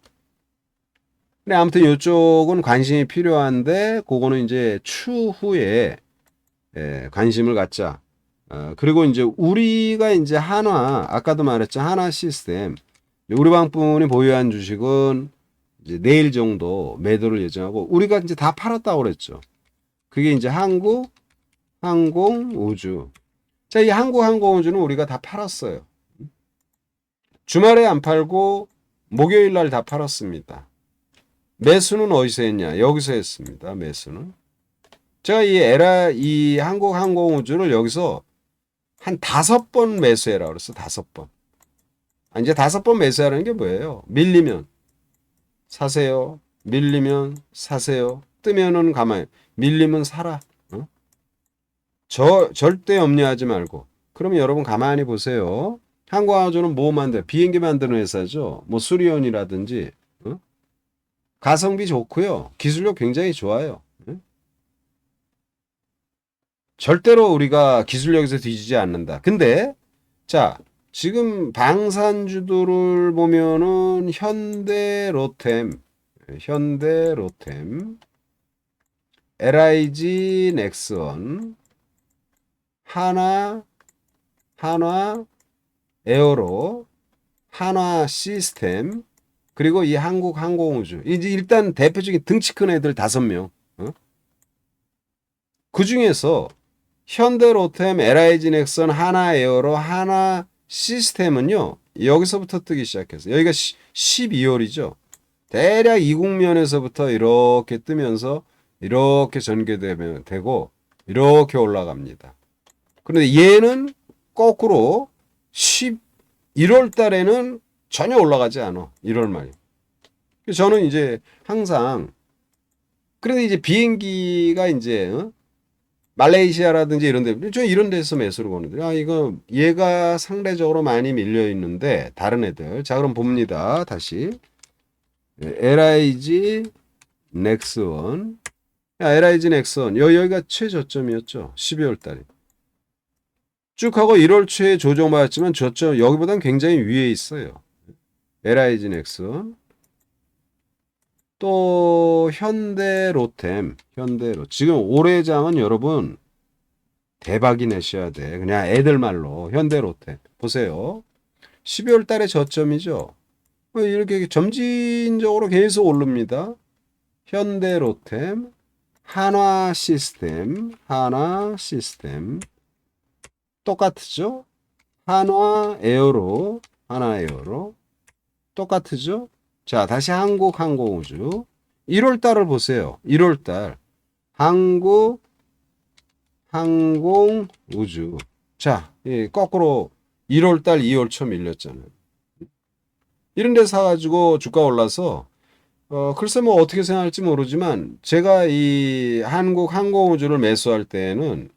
근데 아무튼 이쪽은 관심이 필요한데 그거는 이제 추후에 관심을 갖자. 그리고 이제 우리가 이제 한화 아까도 말했죠. 한화 시스템. 우리 방분이 보유한 주식은 이제 내일 정도 매도를 예정하고 우리가 이제 다 팔았다고 그랬죠. 그게 이제 한국 항공우주. 자, 이 한국 항공우주는 우리가 다 팔았어요. 주말에 안 팔고 목요일 날 다 팔았습니다. 매수는 어디서 했냐? 여기서 했습니다. 매수는. 제가 이 한국 항공우주를 여기서 한 5번 매수해라 그랬어. 5번. 이제 5번 매수하라는 게 뭐예요? 밀리면 사세요. 밀리면 사세요. 뜨면은 가만히. 밀리면 사라. 어? 절대 염려하지 말고. 그러면 여러분 가만히 보세요. 한국항공우주는 뭐 만들어요? 비행기 만드는 회사죠. 뭐 수리온이라든지. 어? 가성비 좋고요. 기술력 굉장히 좋아요. 절대로 우리가 기술력에서 뒤지지 않는다. 근데 자, 지금 방산주들을 보면은 현대로템, LIG 넥슨, 한화 에어로, 한화 시스템, 그리고 이 한국 항공우주. 이제 일단 대표적인 등치 큰 애들 5명. 그 중에서 현대로템, LIG 넥슨, 한화 에어로, 한화 시스템은요. 여기서부터 뜨기 시작해서 여기가 12월이죠. 대략 이국면에서부터 이렇게 뜨면서 이렇게 전개되고 이렇게 올라갑니다. 그런데 얘는 거꾸로 11월 달에는 전혀 올라가지 않아. 1월 말. 저는 이제 항상 그래도 이제 비행기가 이제 말레이시아라든지 이런 데, 저 이런 데서 매수를 거는데, 이거 얘가 상대적으로 많이 밀려 있는데 다른 애들. 자, 그럼 봅니다. 다시. LIG 넥슨. LIG 넥슨. 여기가 최저점이었죠. 12월 달에. 쭉 하고 1월 초에 조정받았지만 저점 여기보단 굉장히 위에 있어요. LIG 넥슨. 또 현대로템. 지금 올해장은 여러분 대박이 내셔야 돼. 그냥 애들 말로 현대로템. 보세요. 12월 달에 저점이죠. 이렇게 점진적으로 계속 오릅니다. 현대로템, 한화 시스템. 똑같죠? 한화 에어로. 똑같죠? 자, 다시 한국 항공우주. 1월 달을 보세요. 1월 달. 한국 항공우주. 자, 거꾸로 1월 달, 2월 초 밀렸잖아요. 이런 데 사가지고 주가 올라서, 글쎄 뭐 어떻게 생각할지 모르지만, 제가 이 한국 항공우주를 매수할 때에는,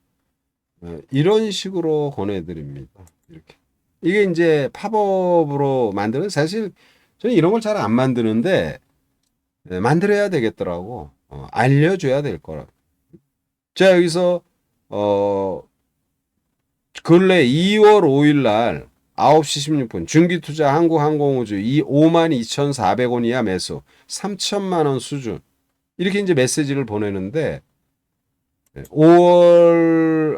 이런 식으로 권해드립니다. 이렇게. 이게 이제 팝업으로 만드는, 사실 저는 이런 걸 잘 안 만드는데, 만들어야 되겠더라고. 알려줘야 될 거라. 자, 여기서, 근래 2월 5일 날 9시 16분 중기투자 한국항공우주 52,400원 이하 매수 3천만 원 수준. 이렇게 이제 메시지를 보내는데 2월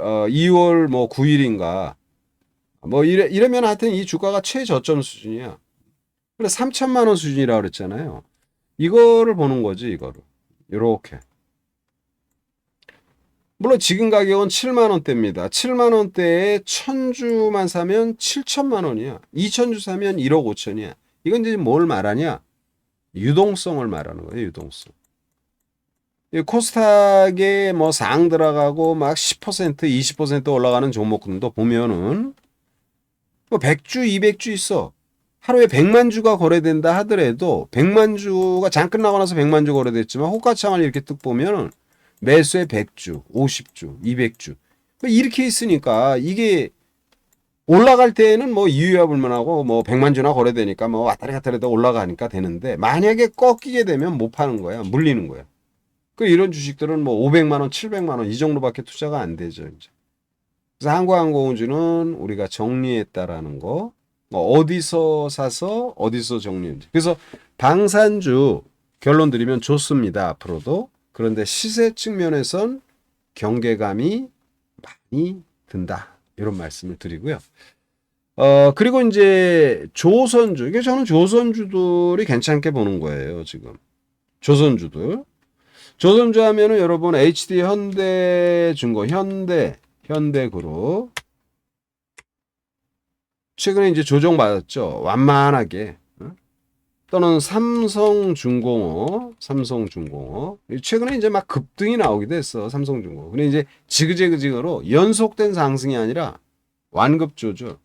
뭐 9일인가 뭐 이러면 하여튼 이 주가가 최저점 수준이야. 그래 3천만 원 수준이라고 그랬잖아요. 이거를 보는 거지, 이거를. 요렇게. 물론 지금 가격은 7만 원대입니다. 7만 원대에 1000주만 사면 7천만 원이야. 2000주 사면 1억 5천이야. 이건 이제 뭘 말하냐? 유동성을 말하는 거예요, 유동성. 코스닥에 뭐 상 들어가고 막 10%, 20% 올라가는 종목들도 보면은 뭐 100주, 200주 있어. 하루에 100만 주가 거래된다 하더라도 100만 주가 장 끝나고 나서 100만 주 거래됐지만 호가창을 이렇게 뚝 보면은 매수에 100주, 50주, 200주. 이렇게 있으니까 이게 올라갈 때는 뭐 이유야 불문하고 뭐 100만 주나 거래되니까 뭐 왔다리 갔다리 해도 올라가니까 되는데 만약에 꺾이게 되면 못 파는 거야. 물리는 거야. 그 이런 주식들은 뭐 500만 원, 700만 원 이 정도밖에 투자가 안 되죠, 이제. 그래서 한국항공우주는 우리가 정리했다라는 거. 뭐 어디서 사서 어디서 정리했는지. 그래서 방산주 결론 드리면 좋습니다. 앞으로도. 그런데 시세 측면에선 경계감이 많이 든다. 이런 말씀을 드리고요. 그리고 이제 조선주. 이게 저는 조선주들이 괜찮게 보는 거예요, 지금. 조선주들. 조선주 하면은 여러분 HD 현대중공, 현대그룹. 최근에 이제 조정받았죠. 완만하게. 또는 삼성중공업. 최근에 이제 막 급등이 나오기도 했어, 삼성중공업. 근데 이제 지그재그로 연속된 상승이 아니라 완급조절.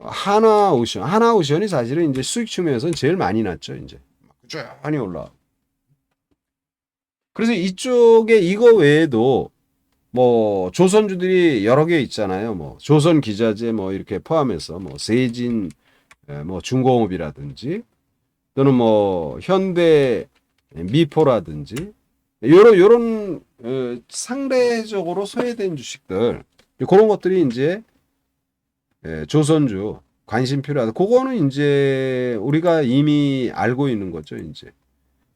하나오션이 사실은 이제 수익 측면에서는 제일 많이 났죠, 이제. 꾸준히 올라. 그래서 이쪽에 이거 외에도 뭐 조선주들이 여러 개 있잖아요. 뭐 조선기자재 뭐 이렇게 포함해서 뭐 세진 뭐 중공업이라든지 또는 뭐 현대 미포라든지 요런 상대적으로 소외된 주식들 그런 것들이 이제 조선주 관심 필요하다. 그거는 이제 우리가 이미 알고 있는 거죠, 이제.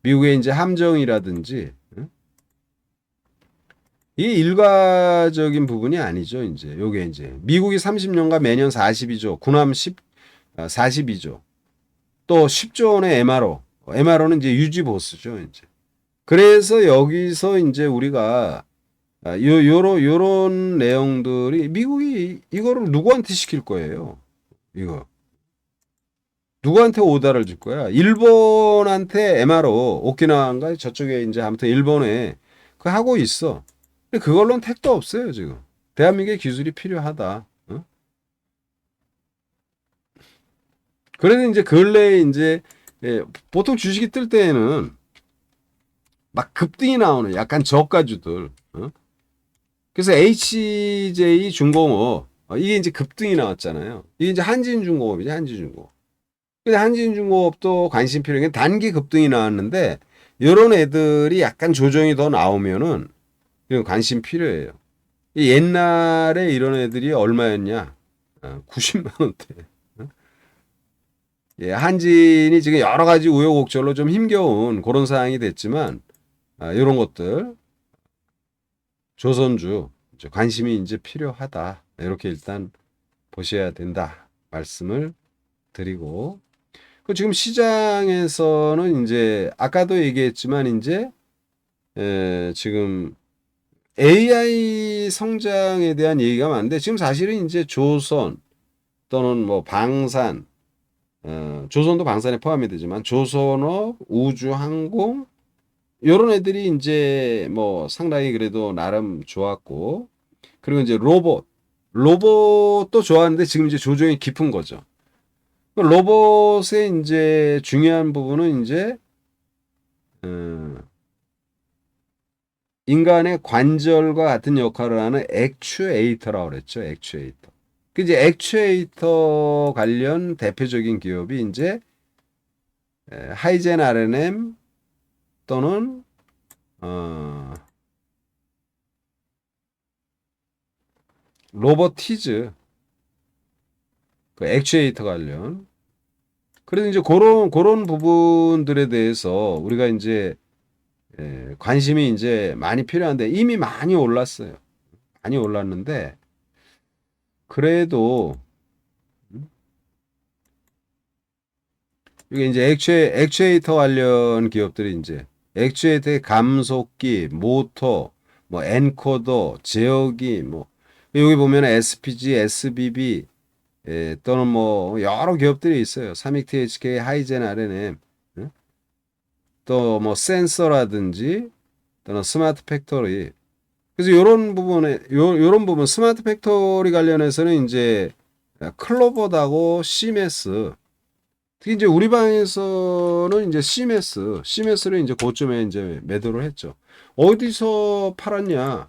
미국의 이제 함정이라든지 이 일괄적인 부분이 아니죠, 이제. 요게 이제 미국이 30년간 매년 42조, 군함 42조. 또 10조 원의 MRO는 이제 유지 보수죠, 이제. 그래서 여기서 이제 우리가 요런 내용들이 미국이 이거를 누구한테 시킬 거예요? 이거. 누구한테 오다를 줄 거야? 일본한테 MRO, 오키나와인가 저쪽에 이제 아무튼 일본에 그 하고 있어. 근데 그걸로는 택도 없어요, 지금. 대한민국의 기술이 필요하다. 어? 그래서 이제 근래에 이제 보통 주식이 뜰 때에는 막 급등이 나오는 약간 저가주들. 어? 그래서 HJ 중공업 이게 이제 급등이 나왔잖아요. 이게 이제 한진중공업이죠, 한진중공업. 근데 한진중공업도 관심 필요한 게 단기 급등이 나왔는데 이런 애들이 약간 조정이 더 나오면은 이건 관심 필요해요. 옛날에 이런 애들이 얼마였냐? 90만 원대. 예, 한진이 지금 여러 가지 우여곡절로 좀 힘겨운 그런 상황이 됐지만 이런 것들 조선주 관심이 이제 필요하다. 이렇게 일단 보셔야 된다. 말씀을 드리고 그 지금 시장에서는 이제 아까도 얘기했지만 이제 지금 AI 성장에 대한 얘기가 많은데 지금 사실은 이제 조선 또는 뭐 방산 조선도 방산에 포함이 되지만 조선업, 우주항공 요런 애들이 이제 뭐 상당히 그래도 나름 좋았고 그리고 이제 로봇도 좋았는데 지금 이제 조정이 깊은 거죠. 로봇의 이제 중요한 부분은 이제 인간의 관절과 같은 역할을 하는 액추에이터라고 그랬죠. 액추에이터. 그 이제 액추에이터 관련 대표적인 기업이 이제 하이젠 R&M 또는 로버티즈 그 액추에이터 관련. 그래서 이제 그런 부분들에 대해서 우리가 이제 관심이 이제 많이 필요한데 이미 많이 올랐어요. 많이 올랐는데 그래도 이게 이제 액추에이터 관련 기업들이 이제 액추에이터의 감속기, 모터, 뭐 엔코더, 제어기, 뭐 여기 보면 SPG, SBB 또는 뭐 여러 기업들이 있어요. 삼익 THK, 하이젠 R&M, 또 뭐 센서라든지 또는 스마트 팩토리. 그래서 이런 부분에 요런 부분 스마트 팩토리 관련해서는 이제 클로버드하고 시메스 특히 이제 우리 방에서는 이제 CMS를 이제 고점에 이제 매도를 했죠. 어디서 팔았냐?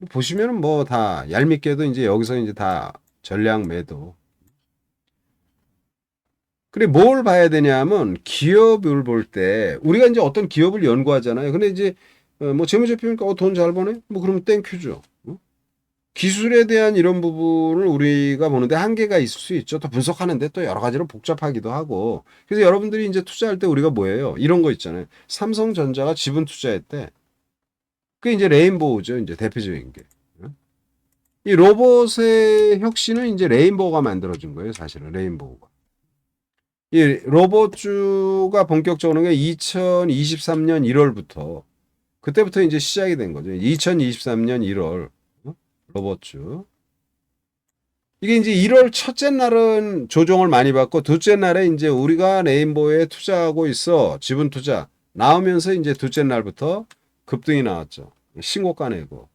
보시면은 뭐 다 얄밉게도 이제 여기서 이제 다 전량 매도. 그래 뭘 봐야 되냐면 기업을 볼 때 우리가 이제 어떤 기업을 연구하잖아요. 근데 이제 뭐 재무제표니까 돈 잘 버네? 뭐 그러면 땡큐죠. 기술에 대한 이런 부분을 우리가 보는데 한계가 있을 수 있죠. 또 분석하는데 또 여러 가지로 복잡하기도 하고. 그래서 여러분들이 이제 투자할 때 우리가 뭐예요? 이런 거 있잖아요. 삼성전자가 지분 투자했대. 그게 이제 레인보우죠. 이제 대표적인 게. 이 로봇의 혁신은 이제 레인보우가 만들어준 거예요. 사실은 레인보우가. 이 로봇주가 본격적으로 2023년 1월부터 그때부터 이제 시작이 된 거죠. 2023년 1월 로봇주. 이게 이제 1월 첫째 날은 조정을 많이 받고 둘째 날에 이제 우리가 레인보우에 투자하고 있어. 지분 투자 나오면서 이제 둘째 날부터 급등이 나왔죠. 신고가 내고.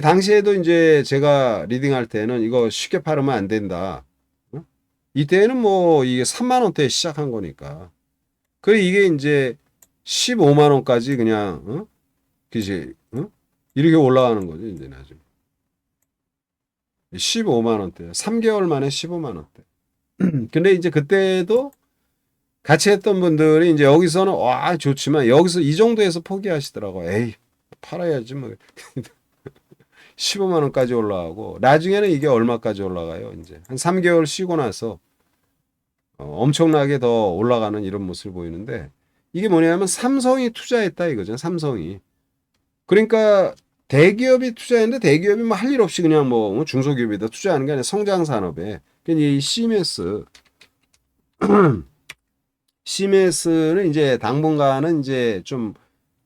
당시에도 이제 제가 리딩할 때는 이거 쉽게 팔으면 안 된다. 이때는 뭐 이게 3만 원대에 시작한 거니까. 그래 이게 이제 15만 원까지 그냥 그지? 이렇게 올라가는 거죠, 이제 나중에. 15만 원대. 3개월 만에 15만 원대. 근데 이제 그때도 같이 했던 분들이 이제 여기서는 와 좋지만 여기서 이 정도에서 포기하시더라고. 에이 팔아야지 뭐. 15만 원까지 올라가고 나중에는 이게 얼마까지 올라가요? 이제 한 3개월 쉬고 나서 엄청나게 더 올라가는 이런 모습을 보이는데 이게 뭐냐면 삼성이 투자했다 이거죠. 삼성이. 그러니까 대기업이 투자했는데 대기업이 뭐 할 일 없이 그냥 뭐 중소기업에다 투자하는 게 아니라 성장 산업에. 그러니까 이 시메스는 이제 당분간은 이제 좀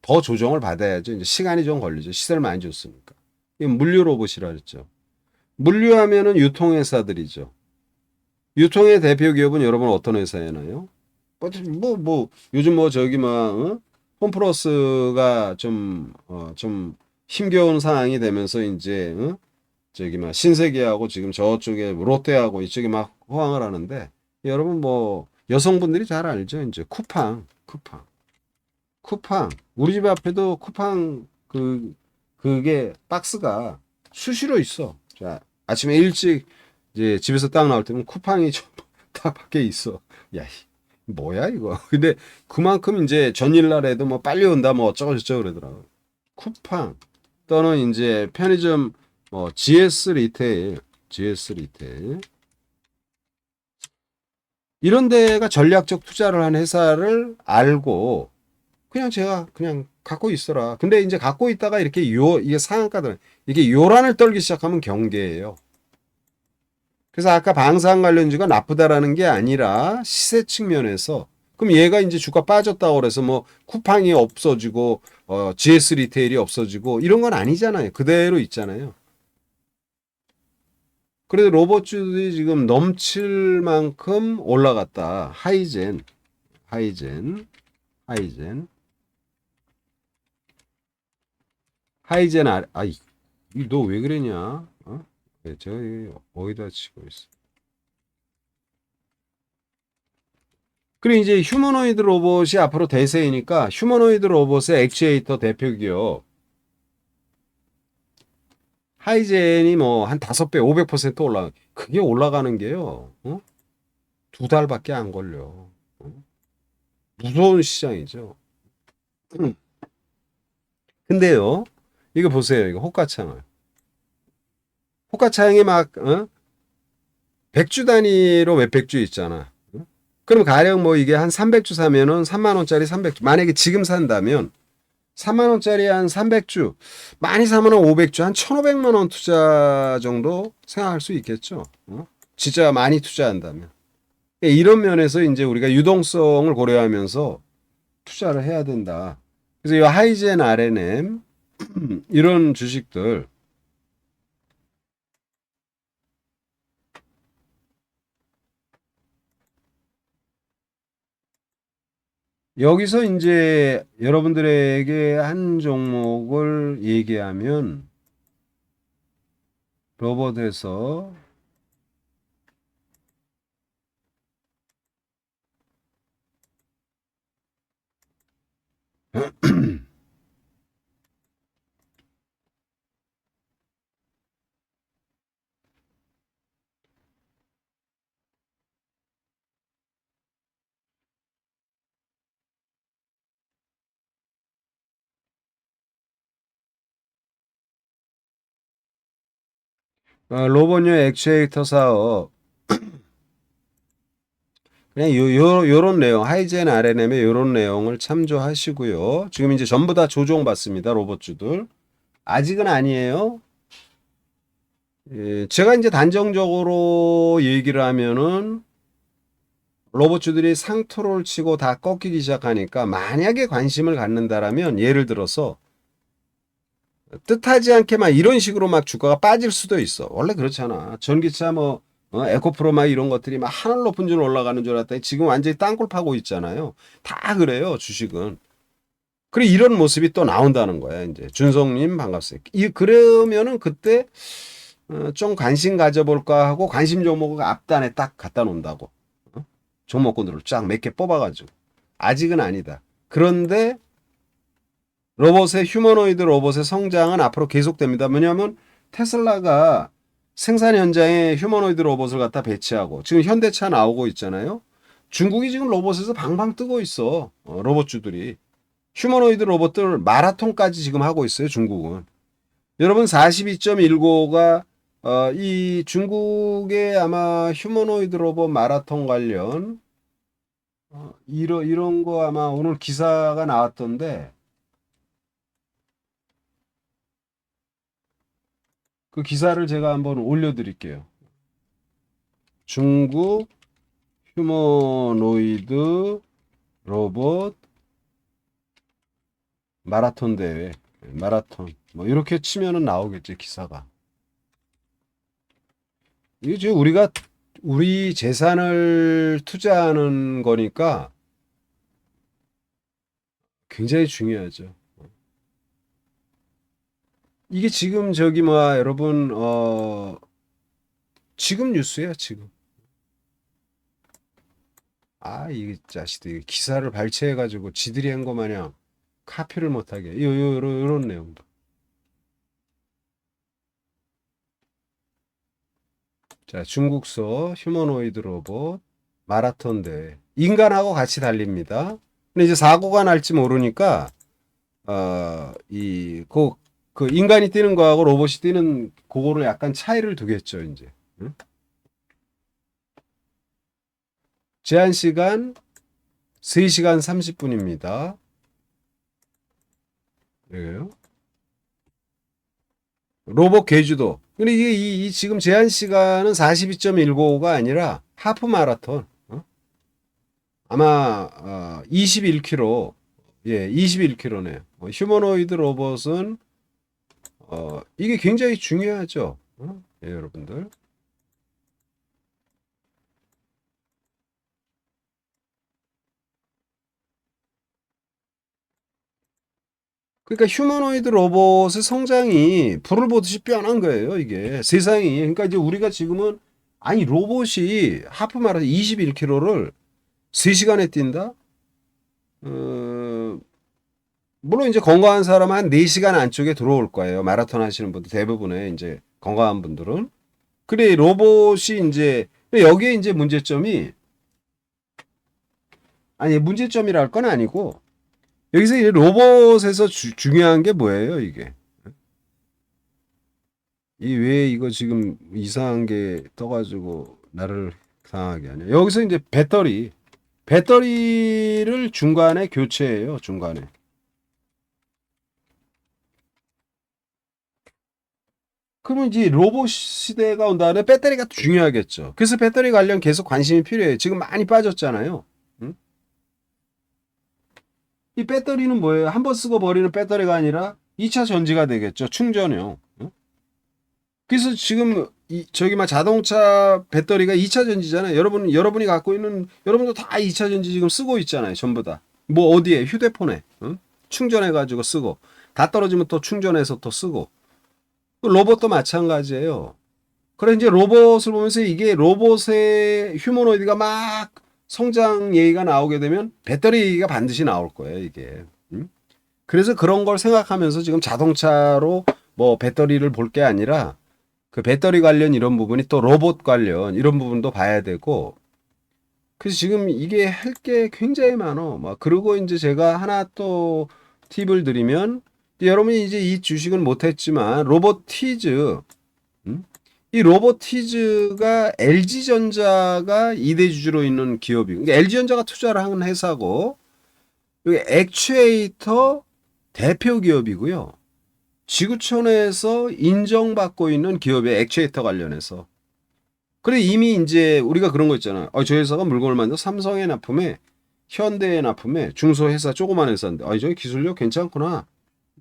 더 조정을 받아야죠. 이제 시간이 좀 걸리죠. 시세를 많이 줬으니까. 이게 물류 로봇이라 그랬죠. 물류하면은 유통회사들이죠. 유통의 대표 기업은 여러분 어떤 회사였나요? 요즘 뭐 저기 막 홈플러스가 좀 힘겨운 상황이 되면서 이제 저기 막 신세계하고 지금 저쪽에 롯데하고 이쪽에 막 호황을 하는데 여러분 뭐 여성분들이 잘 알죠. 이제 쿠팡 우리 집 앞에도 쿠팡 그게 박스가 수시로 있어. 자 아침에 일찍 이제 집에서 딱 나올 때면 쿠팡이 딱 밖에 있어. 야, 뭐야 이거. 근데 그만큼 이제 전일날에도 뭐 빨리 온다 뭐 어쩌고 저쩌고 그러더라고. 쿠팡 또는 이제 편의점 뭐 GS 리테일 이런 데가 전략적 투자를 한 회사를 알고 그냥 제가 그냥 갖고 있어라. 근데 이제 갖고 있다가 이렇게 이게 상한가들 이게 요란을 떨기 시작하면 경계예요. 그래서 아까 방산 관련주가 나쁘다라는 게 아니라 시세 측면에서 그럼 얘가 이제 주가 빠졌다고 그래서 뭐 쿠팡이 없어지고 GS 리테일이 없어지고 이런 건 아니잖아요. 그대로 있잖아요. 그래도 로봇주들이 지금 넘칠 만큼 올라갔다. 하이젠, 하이젠, 하이젠 너 왜 그러냐? 제가 어디다 치고 있어? 그리고 이제 휴머노이드 로봇이 앞으로 대세이니까 휴머노이드 로봇의 액추에이터 대표 기업 하이젠이 뭐 한 5배, 500% 그게 올라가는 게요. 두 달밖에 안 걸려. 무서운 시장이죠. 근데요, 이거 보세요. 이거 호가창을. 호가창이 막, 100주 단위로 몇백 주 있잖아. 그럼 가령 뭐 이게 한 300주 사면은 3만 원짜리 300주. 만약에 지금 산다면 3만 원짜리 한 300주. 많이 사면 500주. 한 1,500만 원 투자 정도 생각할 수 있겠죠. 진짜 많이 투자한다면. 이런 면에서 이제 우리가 유동성을 고려하면서 투자를 해야 된다. 그래서 이 하이젠 RNM 이런 주식들 여기서 이제 여러분들에게 한 종목을 얘기하면 로봇에서 로봇용 액추에이터 사업. 그냥 요런 내용, 하이젠 RNM의 요런 내용을 참조하시고요. 지금 이제 전부 다 조종받습니다. 로봇주들. 아직은 아니에요. 예, 제가 이제 단정적으로 얘기를 하면은 로봇주들이 상투를 치고 다 꺾이기 시작하니까 만약에 관심을 갖는다라면 예를 들어서 뜻하지 않게 막 이런 식으로 막 주가가 빠질 수도 있어. 원래 그렇잖아. 전기차 뭐 에코프로 막 이런 것들이 막 하늘 높은 줄 올라가는 줄 알았더니 지금 완전히 땅굴 파고 있잖아요. 다 그래요, 주식은. 그래 이런 모습이 또 나온다는 거야, 이제. 준성님 반갑습니다. 그러면은 그때 좀 관심 가져볼까 하고 관심 종목을 앞단에 딱 갖다 놓는다고. 어? 종목군들을 쫙 몇 개 뽑아가지고. 아직은 아니다. 그런데 휴머노이드 로봇의 성장은 앞으로 계속됩니다. 왜냐하면 테슬라가 생산 현장에 휴머노이드 로봇을 갖다 배치하고 지금 현대차 나오고 있잖아요. 중국이 지금 로봇에서 방방 뜨고 있어. 로봇주들이. 휴머노이드 로봇들 마라톤까지 지금 하고 있어요. 중국은. 여러분 42.195가 이 중국의 아마 휴머노이드 로봇 마라톤 관련 이런 거 아마 오늘 기사가 나왔던데 그 기사를 제가 한번 올려드릴게요. 중국 휴머노이드 로봇 마라톤 대회, 마라톤 뭐 이렇게 치면은 나오겠지 기사가. 이게 지금 우리 재산을 투자하는 거니까 굉장히 중요하죠. 이게 지금 저기 뭐 여러분 지금 뉴스야 지금. 이 자식들이 기사를 발췌해가지고 지들이 한 거 마냥 카피를 못하게. 요런 내용도. 자, 중국서 휴머노이드 로봇 마라톤 대회. 인간하고 같이 달립니다. 근데 이제 사고가 날지 모르니까, 그 인간이 뛰는 거하고 로봇이 뛰는 그거를 약간 차이를 두겠죠, 이제. 응? 제한 시간 3시간 30분입니다. 여기요. 로봇 계주도. 근데 이게 지금 제한 시간은 42.195가 아니라 하프 마라톤. 아마 21km. 예, 21km네요. 휴머노이드 로봇은 이게 굉장히 중요하죠. 예, 여러분들. 그러니까 휴머노이드 로봇의 성장이 불을 보듯이 뼈난 거예요, 이게. 세상이. 그러니까 이제 우리가 지금은 아니 로봇이 하프 마라톤 21km를 3시간에 뛴다? 물론 이제 건강한 사람은 한 4시간 안쪽에 들어올 거예요. 마라톤 하시는 분들 대부분의 이제 건강한 분들은. 그래 로봇이 이제 여기에 이제 문제점이 아니 문제점이랄 건 아니고 여기서 이 로봇에서 중요한 게 뭐예요, 이게? 이 왜 이거 지금 이상한 게 떠가지고 나를 상하게 하냐? 여기서 이제 배터리를 중간에 교체해요, 중간에. 그러면 이제 로봇 시대가 온 다음에 배터리가 중요하겠죠. 그래서 배터리 관련 계속 관심이 필요해요. 지금 많이 빠졌잖아요. 응? 이 배터리는 뭐예요? 한번 쓰고 버리는 배터리가 아니라 2차 전지가 되겠죠. 충전용. 응? 그래서 지금 저기 막 자동차 배터리가 2차 전지잖아요. 여러분이 갖고 있는 여러분도 다 2차 전지 지금 쓰고 있잖아요. 전부 다. 뭐 어디에 휴대폰에 응? 충전해 가지고 쓰고 다 떨어지면 또 충전해서 또 쓰고. 로봇도 마찬가지예요. 그래 이제 로봇을 보면서 이게 로봇의 휴머노이드가 막 성장 얘기가 나오게 되면 배터리 얘기가 반드시 나올 거예요, 이게. 그래서 그런 걸 생각하면서 지금 자동차로 뭐 배터리를 볼 게 아니라 그 배터리 관련 이런 부분이 또 로봇 관련 이런 부분도 봐야 되고 그래서 지금 이게 할 게 굉장히 많어. 막 그리고 이제 제가 하나 또 팁을 드리면 여러분이 이제 이 주식은 못했지만 로보티즈 이 이 로보티즈가 LG전자가 2대 주주로 있는 기업이. 그러니까 LG전자가 투자를 한 회사고, 여기 액추에이터 대표 기업이고요. 지구촌에서 인정받고 있는 기업의 액추에이터 관련해서. 그래 이미 이제 우리가 그런 거 있잖아. 저 회사가 물건을 만들어 삼성에 납품해, 현대에 납품해, 중소회사 조그만 회사인데, 저기 기술력 괜찮구나.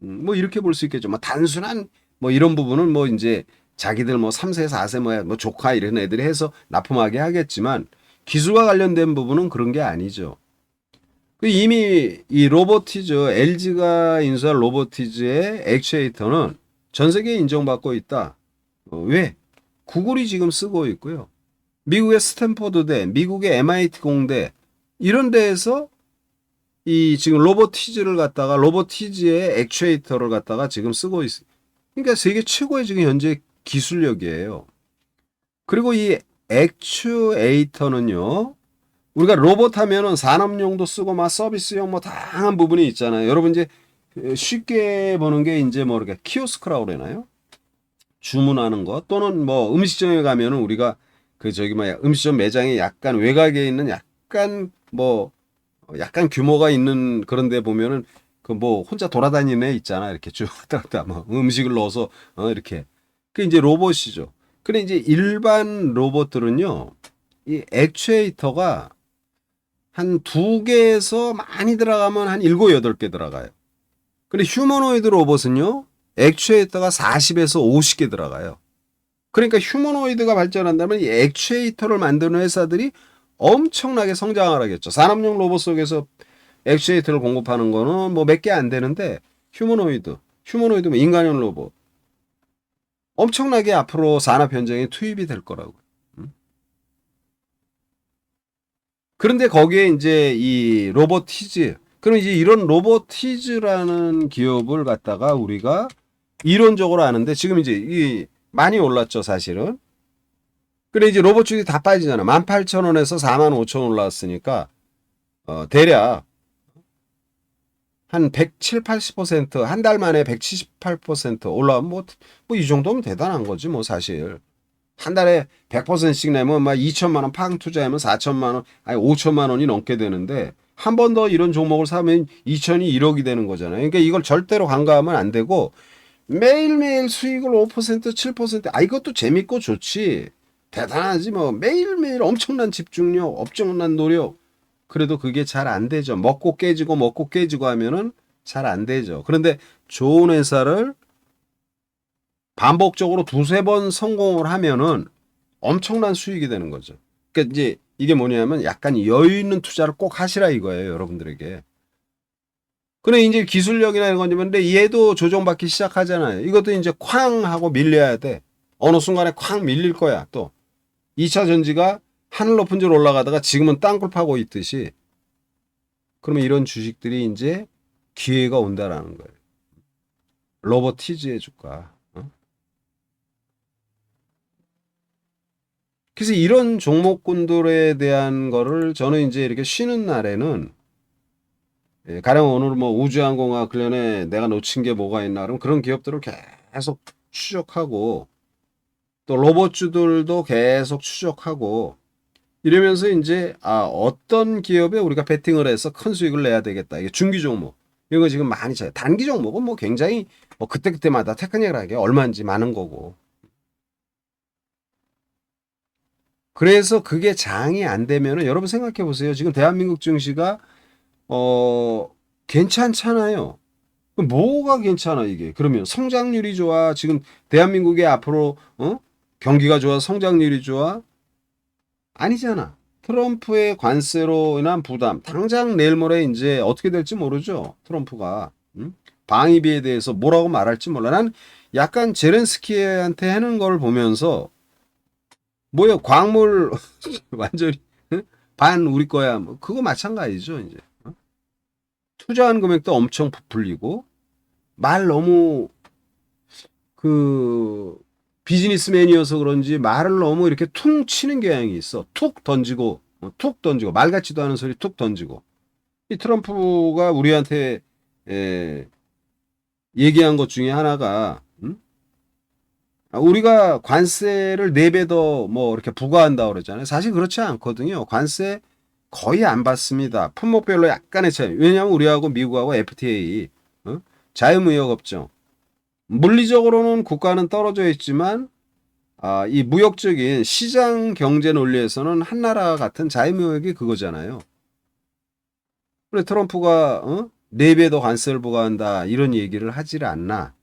뭐 이렇게 볼 수 있겠죠. 뭐 단순한 뭐 이런 부분은 뭐 이제 자기들 뭐 3세, 4세 뭐 조카 이런 애들이 해서 납품하게 하겠지만 기술과 관련된 부분은 그런 게 아니죠. 이미 이 로보티즈, LG가 인수한 로보티즈의 액추에이터는 전 세계에 인정받고 있다. 왜? 구글이 지금 쓰고 있고요. 미국의 스탠포드대, 미국의 MIT 공대 이런 데에서 이 지금 로보티즈를 갖다가 로보티즈의 액추에이터를 갖다가 지금 쓰고 있. 그러니까 세계 최고의 지금 현재 기술력이에요. 그리고 이 액추에이터는요. 우리가 로봇 하면은 산업용도 쓰고 막 서비스용 뭐 다양한 부분이 있잖아요. 여러분 이제 쉽게 보는 게 이제 뭐 이렇게 키오스크라고 그러나요? 주문하는 거 또는 뭐 음식점에 가면은 우리가 그 저기 뭐야 음식점 매장에 약간 외곽에 있는 약간 뭐 약간 규모가 있는 그런 데 보면은 그 뭐 혼자 돌아다니는 애 있잖아. 이렇게 쭉 왔다 갔다 뭐 음식을 넣어서 이렇게. 그 이제 로봇이죠. 근데 이제 일반 로봇들은요. 이 액추에이터가 한 두 개에서 많이 들어가면 한 7, 8개 들어가요. 근데 휴머노이드 로봇은요. 액추에이터가 40에서 50개 들어가요. 그러니까 휴머노이드가 발전한다면 이 액추에이터를 만드는 회사들이 엄청나게 성장을 하겠죠. 산업용 로봇 속에서 액추에이터를 공급하는 거는 뭐 몇 개 안 되는데 휴머노이드 뭐 인간형 로봇 엄청나게 앞으로 산업 현장에 투입이 될 거라고. 그런데 거기에 이제 이 로보티즈, 그럼 이제 이런 로보티즈라는 기업을 갖다가 우리가 이론적으로 아는데 지금 이제 이 많이 올랐죠, 사실은. 그래 이제 로봇 주식이 다 빠지잖아. 18,000원에서 45,000원 올라왔으니까 대략 한 107, 80%한 달 만에 178% 올라오면 뭐 이 정도면 대단한 거지 뭐 사실. 한 달에 100%씩 내면 막 2천만 원 팡 투자하면 4천만 원, 아니 5천만 원이 넘게 되는데 한 번 더 이런 종목을 사면 2천이 1억이 되는 거잖아요. 그러니까 이걸 절대로 간과하면 안 되고 매일매일 수익을 5%, 7%, 이것도 재밌고 좋지. 대단하지 뭐. 매일매일 엄청난 집중력, 엄청난 노력. 그래도 그게 잘 안 되죠. 먹고 깨지고 하면은 잘 안 되죠. 그런데 좋은 회사를 반복적으로 두세 번 성공을 하면은 엄청난 수익이 되는 거죠. 그러니까 이제 이게 뭐냐면 약간 여유 있는 투자를 꼭 하시라 이거예요, 여러분들에게. 근데 이제 기술력이나 이런 건데 얘도 조정받기 시작하잖아요. 이것도 이제 쾅 하고 밀려야 돼. 어느 순간에 쾅 밀릴 거야. 또 2차 전지가 하늘 높은 줄 올라가다가 지금은 땅굴 파고 있듯이. 그러면 이런 주식들이 이제 기회가 온다라는 거예요. 로보티즈의 주가. 그래서 이런 종목군들에 대한 거를 저는 이제 이렇게 쉬는 날에는 가령 오늘 뭐 우주항공과 관련해 내가 놓친 게 뭐가 있나 그럼 그런 기업들을 계속 추적하고 또 로봇주들도 계속 추적하고 이러면서 이제 어떤 기업에 우리가 베팅을 해서 큰 수익을 내야 되겠다. 이게 중기 종목. 이런 거 지금 많이 차요. 단기 종목은 뭐 굉장히 뭐 그때그때마다 테크닉하게 얼마인지 많은 거고. 그래서 그게 장이 안 되면은 여러분 생각해 보세요. 지금 대한민국 증시가 어 괜찮잖아요. 그럼 뭐가 괜찮아 이게? 그러면 성장률이 좋아. 지금 대한민국의 앞으로 경기가 좋아, 성장률이 좋아? 아니잖아. 트럼프의 관세로 인한 부담, 당장 내일 모레 이제 어떻게 될지 모르죠. 트럼프가 방위비에 대해서 뭐라고 말할지 몰라. 난 약간 제렌스키한테 하는 걸 보면서 뭐야 광물 완전히 반 우리 거야. 뭐 그거 마찬가지죠 이제. 투자한 금액도 엄청 부풀리고 말 너무 그 비즈니스맨이어서 그런지 말을 너무 이렇게 퉁 치는 경향이 있어. 툭 던지고 말 같지도 않은 소리 툭 던지고. 이 트럼프가 우리한테 에, 얘기한 것 중에 하나가 우리가 관세를 4배 더 뭐 이렇게 부과한다 그러잖아요. 사실 그렇지 않거든요. 관세 거의 안 받습니다. 품목별로 약간의 차이. 왜냐하면 우리하고 미국하고 FTA, 자유무역업종. 물리적으로는 국가는 떨어져 있지만 이 무역적인 시장 경제 논리에서는 한 나라 같은 자유무역이 그거잖아요. 그래 트럼프가 4배 더 관세를 부과한다 이런 얘기를 하지를 않나.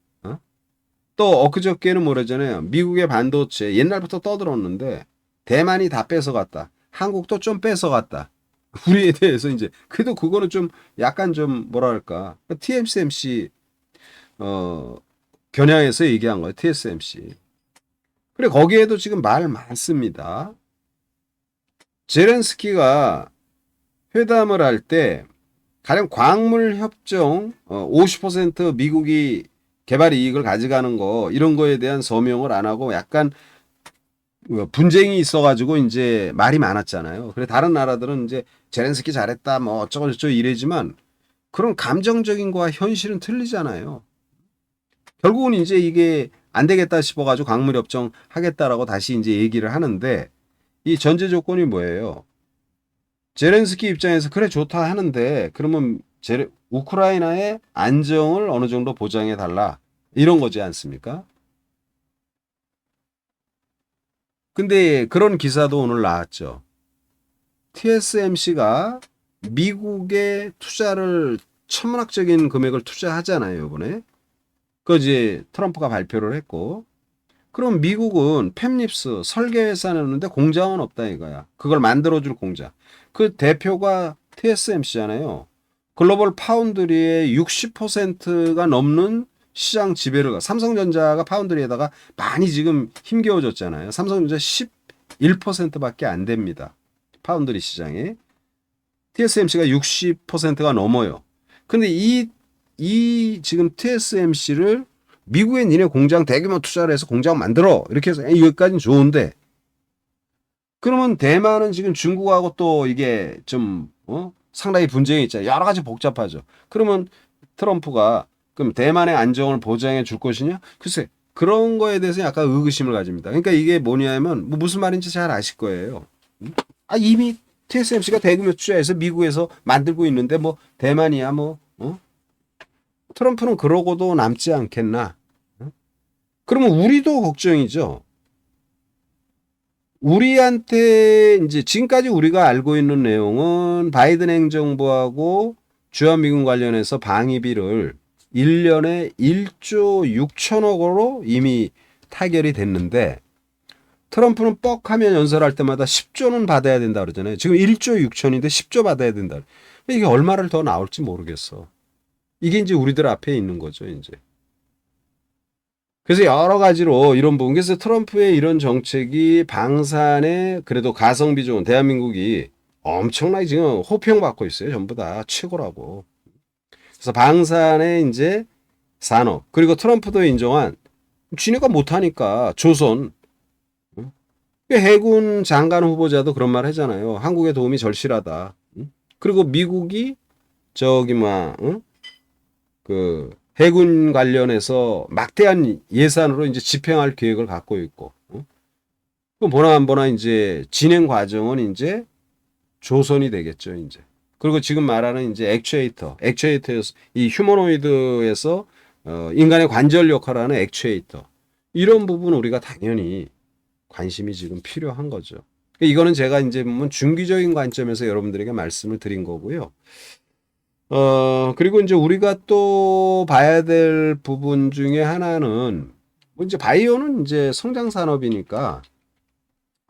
또 엊그저께는 뭐라잖아요. 미국의 반도체 옛날부터 떠들었는데 대만이 다 뺏어갔다. 한국도 좀 뺏어갔다. 우리에 대해서 이제 그래도 그거는 좀 약간 좀 뭐랄까 TSMC 어 겨냥해서 얘기한 거예요. TSMC. 그래 거기에도 지금 말 많습니다. 제렌스키가 회담을 할 때 가령 광물 협정 50% 미국이 개발 이익을 가져가는 거 이런 거에 대한 서명을 안 하고 약간 분쟁이 있어가지고 이제 말이 많았잖아요. 그래 다른 나라들은 이제 제렌스키 잘했다 뭐 어쩌고 저쩌고 이래지만 그런 감정적인 거와 현실은 틀리잖아요. 결국은 이제 이게 안 되겠다 싶어가지고 광물 협정 하겠다라고 다시 이제 얘기를 하는데 이 전제 조건이 뭐예요? 제렌스키 입장에서 그래 좋다 하는데 그러면 우크라이나의 안정을 어느 정도 보장해 달라 이런 거지 않습니까? 근데 그런 기사도 오늘 나왔죠. TSMC가 미국에 투자를 천문학적인 금액을 투자하잖아요, 이번에. 그 이제 트럼프가 발표를 했고. 그럼 미국은 팹립스 설계 회사였는데 공장은 없다 이거야. 그걸 만들어줄 공장. 그 대표가 TSMC잖아요. 글로벌 파운드리의 60%가 넘는 시장 지배를 삼성전자가 파운드리에다가 많이 지금 힘겨워졌잖아요. 삼성전자 11%밖에 안 됩니다. 파운드리 시장에. TSMC가 60%가 넘어요. 근데 이 지금 TSMC를 미국에 니네 공장 대규모 투자를 해서 공장 만들어. 이렇게 해서 여기까지는 좋은데 그러면 대만은 지금 중국하고 또 이게 좀 상당히 분쟁이 있잖아요. 여러 가지 복잡하죠. 그러면 트럼프가 그럼 대만의 안정을 보장해 줄 것이냐? 글쎄 그런 거에 대해서 약간 의구심을 가집니다. 그러니까 이게 뭐냐면 뭐 무슨 말인지 잘 아실 거예요. 이미 TSMC가 대규모 투자해서 미국에서 만들고 있는데 뭐 대만이야 뭐 트럼프는 그러고도 남지 않겠나? 그러면 우리도 걱정이죠. 우리한테 이제 지금까지 우리가 알고 있는 내용은 바이든 행정부하고 주한미군 관련해서 방위비를 1년에 1조 6천억으로 이미 타결이 됐는데 트럼프는 뻑하면 연설할 때마다 10조는 받아야 된다 그러잖아요. 지금 1조 6천인데 10조 받아야 된다. 이게 얼마를 더 나올지 모르겠어. 이게 이제 우리들 앞에 있는 거죠, 이제. 그래서 여러 가지로 이런 부분. 그래서 트럼프의 이런 정책이 방산에 그래도 가성비 좋은 대한민국이 엄청나게 지금 호평받고 있어요. 전부 다 최고라고. 그래서 방산의 이제 산업. 그리고 트럼프도 인정한 지네가 못하니까 조선. 해군 장관 후보자도 그런 말 하잖아요. 한국의 도움이 절실하다. 그리고 미국이 저기 그 해군 관련해서 막대한 예산으로 이제 집행할 계획을 갖고 있고, 그럼 보나 안 보나 이제 진행 과정은 이제 조선이 되겠죠, 이제. 그리고 지금 말하는 이제 액추에이터에서 이 휴머노이드에서 인간의 관절 역할을 하는 액추에이터. 이런 부분 우리가 당연히 관심이 지금 필요한 거죠. 이거는 제가 이제 보면 중기적인 관점에서 여러분들에게 말씀을 드린 거고요. 그리고 이제 우리가 또 봐야 될 부분 중에 하나는, 뭐 이제 바이오는 이제 성장 산업이니까,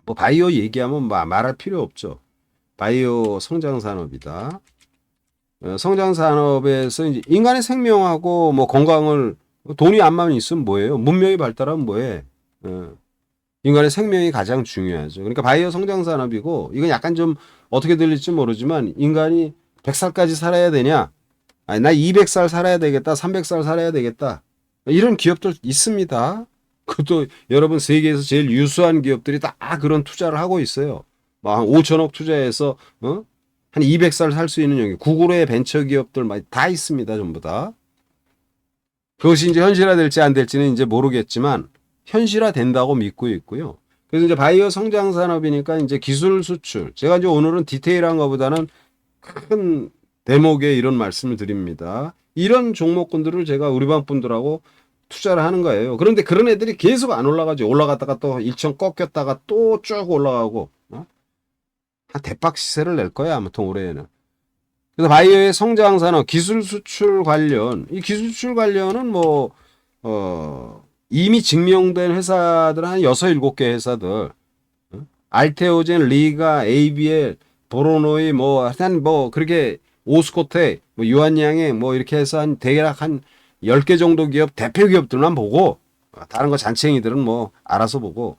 뭐 바이오 얘기하면 말할 필요 없죠. 바이오 성장 산업이다. 성장 산업에서 이제 인간의 생명하고 뭐 건강을 돈이 안만 있으면 뭐예요? 문명이 발달하면 뭐해? 인간의 생명이 가장 중요하죠. 그러니까 바이오 성장 산업이고, 이건 약간 좀 어떻게 들릴지 모르지만 인간이 100살까지 살아야 되냐? 아니, 나 200살 살아야 되겠다. 300살 살아야 되겠다. 이런 기업들 있습니다. 그것도 여러분 세계에서 제일 유수한 기업들이 다 그런 투자를 하고 있어요. 한 5천억 투자해서 한 200살 살 수 있는 여기 구글의 벤처 기업들 다 있습니다. 전부 다. 그것이 이제 현실화될지 안 될지는 이제 모르겠지만 현실화된다고 믿고 있고요. 그래서 이제 바이오 성장 산업이니까 이제 기술 수출. 제가 이제 오늘은 디테일한 것보다는 큰 대목에 이런 말씀을 드립니다. 이런 종목군들을 제가 우리 방 분들하고 투자를 하는 거예요. 그런데 그런 애들이 계속 안 올라가죠. 올라갔다가 또 일정 꺾였다가 또 쭉 올라가고, 한 대박 시세를 낼 거야, 아무튼 올해에는. 그래서 바이오의 성장 산업, 기술 수출 관련, 이 기술 수출 관련은 이미 증명된 회사들 한 6, 7개 회사들, 알테오젠, 리가, ABL, 보로노이, 그렇게 오스코텍, 유한양행, 이렇게 해서 대략 한 10개 정도 기업, 대표 기업들만 보고, 다른 거 잔챙이들은 알아서 보고,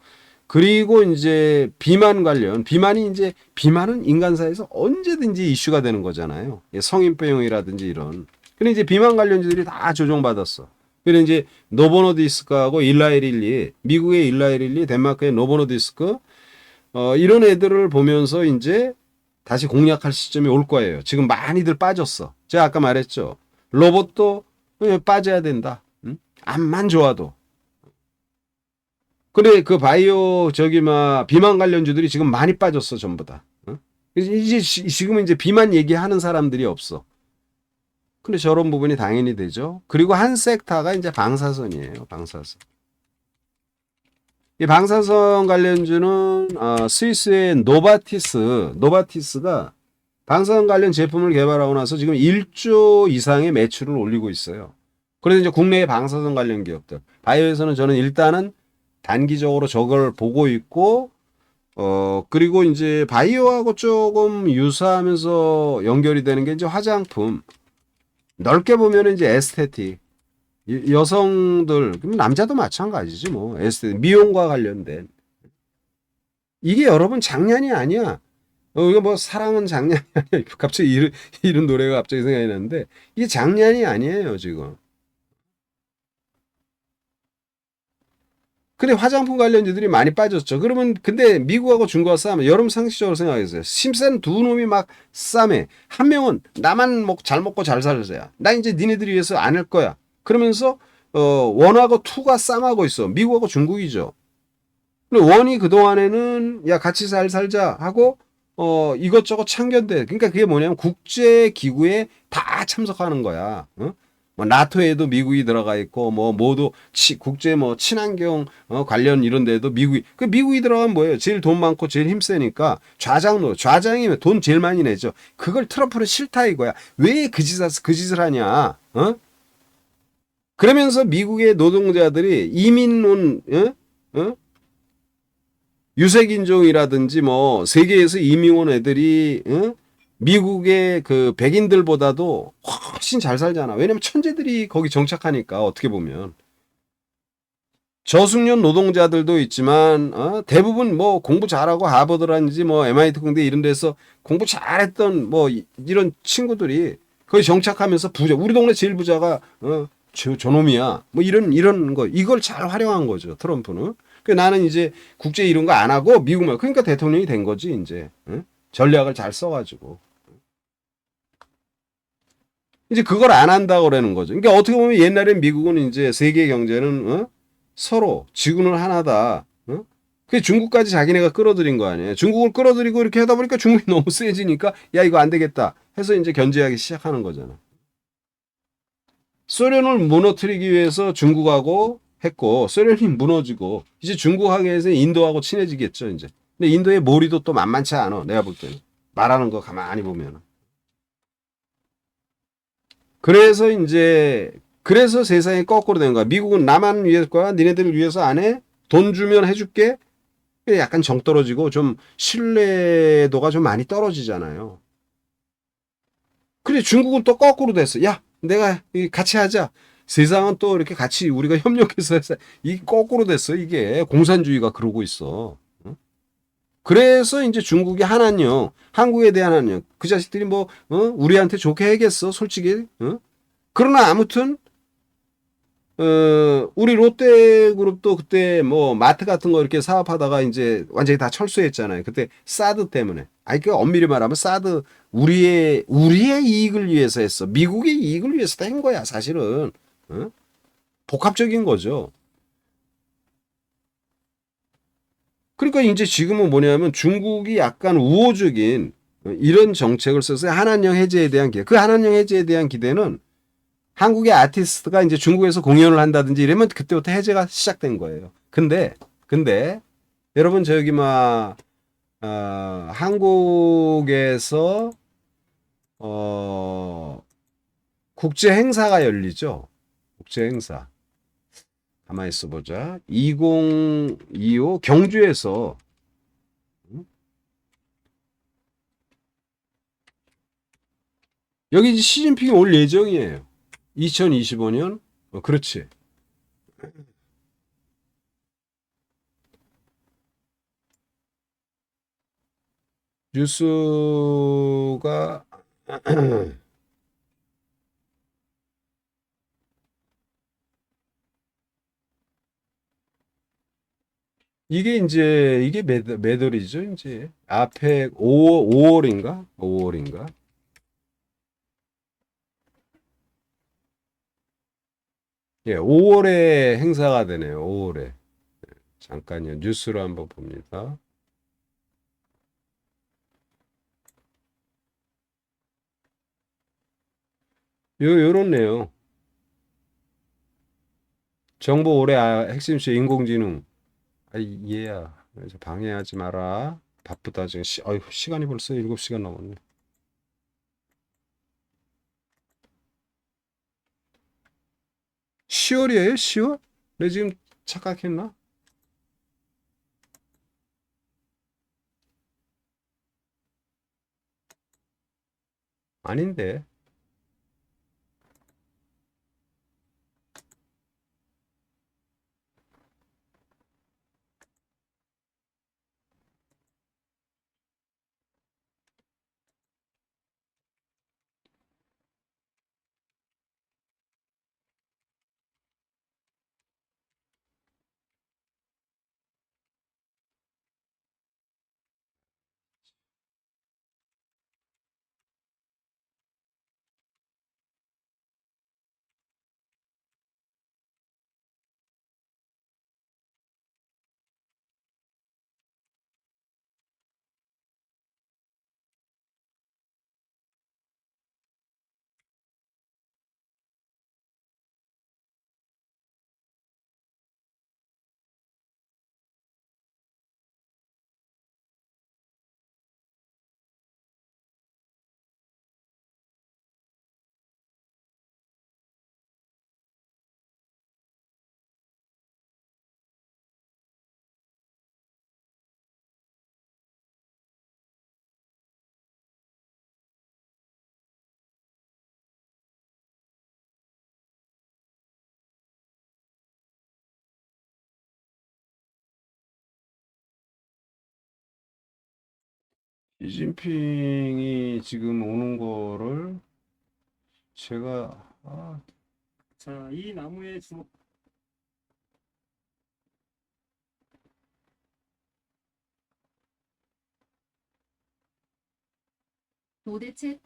그리고 이제 비만 관련, 비만은 인간사에서 언제든지 이슈가 되는 거잖아요. 성인병이라든지 이런. 근데 이제 비만 관련주들이 다 조정받았어. 그래서 이제 노보노디스크하고 일라이릴리, 미국의 일라이릴리, 덴마크의 노보노디스크, 이런 애들을 보면서 이제 다시 공략할 시점이 올 거예요. 지금 많이들 빠졌어. 제가 아까 말했죠. 로봇도 빠져야 된다. 암만 좋아도. 근데 그 바이오 비만 관련주들이 지금 많이 빠졌어, 전부 다. 이제 지금은 이제 비만 얘기하는 사람들이 없어. 근데 저런 부분이 당연히 되죠. 그리고 한 섹터가 이제 방사선이에요. 방사선. 이 방사선 관련주는 스위스의 노바티스가 방사선 관련 제품을 개발하고 나서 지금 1조 이상의 매출을 올리고 있어요. 그래서 이제 국내의 방사선 관련 기업들. 바이오에서는 저는 일단은 단기적으로 저걸 보고 있고, 그리고 이제 바이오하고 조금 유사하면서 연결이 되는 게 이제 화장품. 넓게 보면 이제 에스테틱. 여성들, 남자도 마찬가지지 에스테틱. 미용과 관련된. 이게 여러분 장난이 아니야. 이거 사랑은 장난이 아니야. 갑자기 이런 노래가 갑자기 생각이 났는데, 이게 장난이 아니에요, 지금. 근데 화장품 관련주들이 많이 빠졌죠. 그러면 근데 미국하고 중국하고 싸우면 여러분 상식적으로 생각해보세요. 힘센 두 놈이 막 싸매. 한 명은 나만 잘 먹고 잘 살자야. 나 이제 니네들이 위해서 안 할 거야. 그러면서 원하고 투가 싸움하고 있어. 미국하고 중국이죠. 근데 원이 그동안에는 야 같이 살자 하고 이것저것 참견돼. 그러니까 그게 뭐냐면 국제 기구에 다 참석하는 거야. 나토에도 미국이 들어가 있고 모두 국제 친환경 관련 이런 데도 미국이 들어가면 뭐예요? 제일 돈 많고 제일 힘세니까 좌장이면 돈 제일 많이 내죠. 그걸 트럼프는 싫다 이거야. 왜 그 짓을 하냐? 그러면서 미국의 노동자들이 이민 온 유색인종이라든지 세계에서 이민 온 애들이 미국의 그 백인들보다도 훨씬 잘 살잖아. 왜냐면 천재들이 거기 정착하니까 어떻게 보면. 저숙련 노동자들도 있지만 대부분 공부 잘하고 하버드라든지 MIT 공대 이런 데서 공부 잘했던 이런 친구들이 거기 정착하면서 부자. 우리 동네 제일 부자가 저놈이야. 이런 거. 이걸 잘 활용한 거죠. 트럼프는. 나는 이제 국제 이런 거 안 하고 미국만. 그러니까 대통령이 된 거지 이제. 전략을 잘 써가지고. 이제 그걸 안 한다고 그러는 거죠. 그러니까 어떻게 보면 옛날에 미국은 이제 세계 경제는 서로 지구는 하나다. 그게 중국까지 자기네가 끌어들인 거 아니에요. 중국을 끌어들이고 이렇게 하다 보니까 중국이 너무 세지니까 야 이거 안 되겠다 해서 이제 견제하기 시작하는 거잖아. 소련을 무너뜨리기 위해서 중국하고 했고 소련이 무너지고 이제 중국하고 해서 인도하고 친해지겠죠 이제. 근데 인도의 몰이도 또 만만치 않아. 내가 볼 때는 말하는 거 가만히 보면. 그래서 세상이 거꾸로 된 거야. 미국은 나만 위해서 거야. 니네들을 위해서 안 해? 돈 주면 해줄게. 약간 정 떨어지고 좀 신뢰도가 좀 많이 떨어지잖아요. 그래 중국은 또 거꾸로 됐어. 야 내가 같이 하자. 세상은 또 이렇게 같이 우리가 협력해서 해서 이 거꾸로 됐어. 이게 공산주의가 그러고 있어. 그래서 이제 중국이 하나님, 한국에 대한 하나님, 그 자식들이 우리한테 좋게 해겠어, 솔직히. 그러나 아무튼, 우리 롯데그룹도 그때 마트 같은 거 이렇게 사업하다가 이제 완전히 다 철수했잖아요. 그때 사드 때문에. 그 엄밀히 말하면 사드, 우리의 이익을 위해서 했어. 미국의 이익을 위해서 한 거야, 사실은. 복합적인 거죠. 그러니까 이제 지금은 뭐냐면 중국이 약간 우호적인 이런 정책을 써서 한한령 해제에 대한 기대. 그 한한령 해제에 대한 기대는 한국의 아티스트가 이제 중국에서 공연을 한다든지 이러면 그때부터 해제가 시작된 거예요. 근데 여러분 저기 막 한국에서 어 국제 행사가 열리죠. 국제 행사. 가만히 있어 보자. 2025 경주에서 여기 이제 시진핑이 올 예정이에요. 2025년. 그렇지. 뉴스가 이게 몇 월이죠? 이제 앞에 5월인가? 5월인가? 예, 5월에 행사가 되네요. 5월에. 잠깐요. 뉴스로 한번 봅니다. 요런 내용. 정보 올해 핵심 시 인공지능. 얘야. 그래서 방해하지 마라. 바쁘다 지금. 시간이 벌써 7시간 넘었네. 10월이에요? 10월? 내 지금 착각했나? 아닌데. 시진핑이 지금 오는 거를 제가 자, 이 나무의 주목. 도대체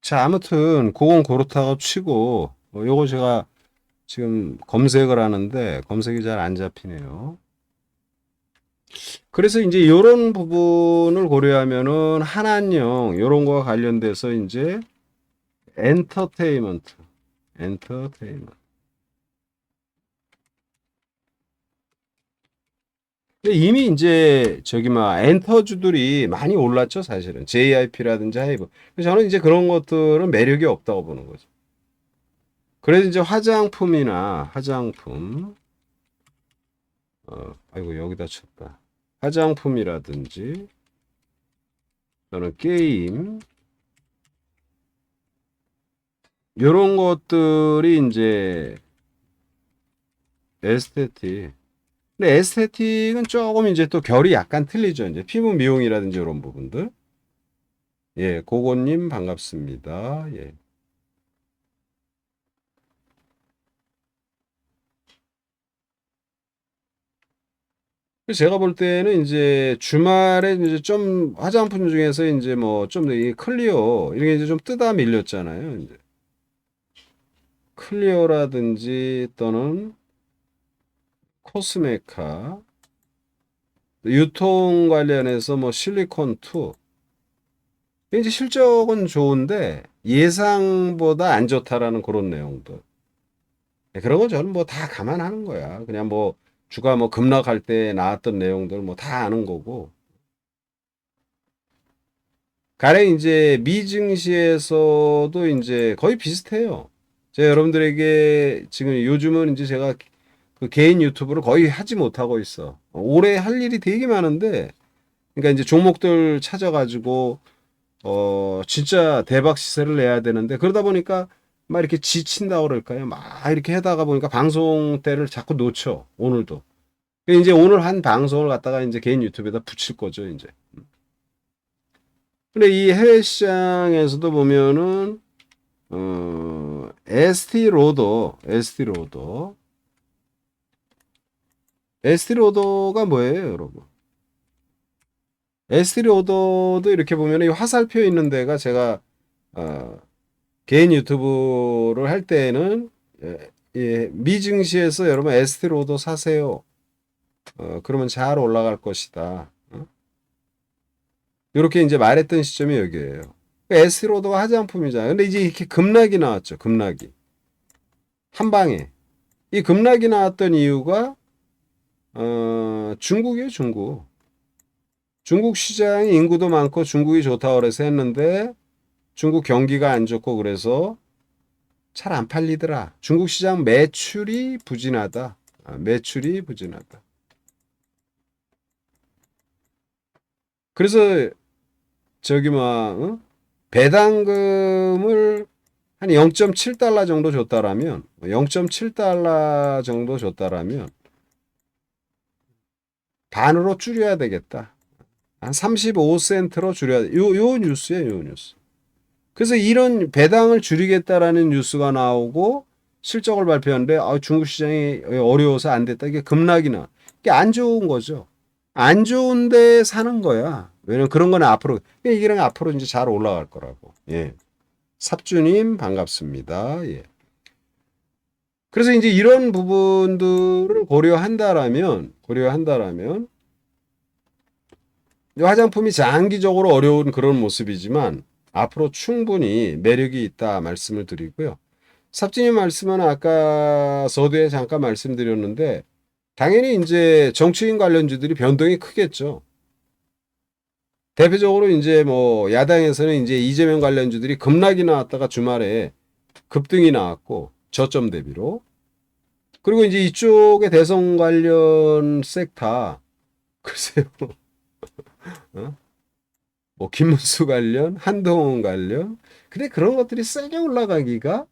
자, 아무튼 그건 그렇다고 치고 요거 제가 지금 검색을 하는데 검색이 잘 안 잡히네요. 그래서 이제 이런 부분을 고려하면은 한한령 이런 거와 관련돼서 이제 엔터테인먼트, 엔터테인먼트. 근데 이미 이제 저기 막 엔터주들이 많이 올랐죠, 사실은. JYP라든지 하이브. 그래서 저는 이제 그런 것들은 매력이 없다고 보는 거죠. 그래서 이제 화장품, 아이고 여기다 쳤다. 화장품이라든지 또는 게임 이런 것들이 이제 에스테틱. 근데 에스테틱은 조금 이제 또 결이 약간 틀리죠. 이제 피부 미용이라든지 이런 부분들. 예, 고고님 반갑습니다. 예. 그래서 제가 볼 때는 이제 주말에 이제 좀 화장품 중에서 이제 뭐 좀 이 클리오 이런 게 이제 좀 뜨다 밀렸잖아요. 이제 클리오라든지 또는 코스메카, 유통 관련해서 뭐 실리콘2. 이제 실적은 좋은데 예상보다 안 좋다라는 그런 내용들. 그런 건 저는 뭐 다 감안하는 거야. 그냥 뭐 주가 뭐 급락할 때 나왔던 내용들 뭐 다 아는 거고. 가령 이제 미증시에서도 이제 거의 비슷해요. 제가 여러분들에게 지금 요즘은 이제 제가 그 개인 유튜브를 거의 하지 못하고 있어. 올해 할 일이 되게 많은데, 그러니까 이제 종목들 찾아가지고 진짜 대박 시세를 내야 되는데, 그러다 보니까 막 이렇게 지친다 그럴까요? 막 이렇게 하다가 보니까 방송 때를 자꾸 놓쳐. 오늘도. 이제 오늘 한 방송을 갖다가 이제 개인 유튜브에다 붙일 거죠, 이제. 근데 이 해외 시장에서도 보면은 에스티로더가 뭐예요, 여러분? 에스티로더도 이렇게 보면 이 화살표 있는 데가 제가 어, 개인 유튜브를 할 때에는 미증시에서 여러분 에스티로더 사세요. 그러면 잘 올라갈 것이다. 이렇게 이제 말했던 시점이 여기예요. 에스티로더가 화장품이잖아요. 근데 이제 이렇게 급락이 나왔죠. 급락이. 한 방에. 이 급락이 나왔던 이유가 중국이에요, 중국. 중국 시장이 인구도 많고 중국이 좋다고 그래서 했는데 중국 경기가 안 좋고 그래서 잘 안 팔리더라. 중국 시장 매출이 부진하다. 매출이 부진하다. 그래서 저기 배당금을 한 0.7달러 정도 줬다라면 0.7달러 정도 줬다라면 반으로 줄여야 되겠다. 한 35센트로 줄여야 돼. 요 뉴스예요, 요 뉴스. 그래서 이런 배당을 줄이겠다라는 뉴스가 나오고 실적을 발표하는데 중국 시장이 어려워서 안 됐다. 이게 급락이나. 이게 안 좋은 거죠. 안 좋은데 사는 거야. 왜냐면 그런 거는 앞으로 이게 앞으로 이제 잘 올라갈 거라고. 예. 삽주님 반갑습니다. 예. 그래서 이제 이런 부분들을 고려한다라면 화장품이 장기적으로 어려운 그런 모습이지만 앞으로 충분히 매력이 있다 말씀을 드리고요. 삽진님 말씀은 아까 서두에 잠깐 말씀드렸는데 당연히 이제 정치인 관련주들이 변동이 크겠죠. 대표적으로 이제 뭐 야당에서는 이제 이재명 관련주들이 급락이 나왔다가 주말에 급등이 나왔고 저점 대비로. 그리고 이제 이쪽에 대선 관련 섹터 글쎄요. 어? 뭐 김문수 관련, 한동훈 관련. 근데 그런 것들이 세게 올라가기가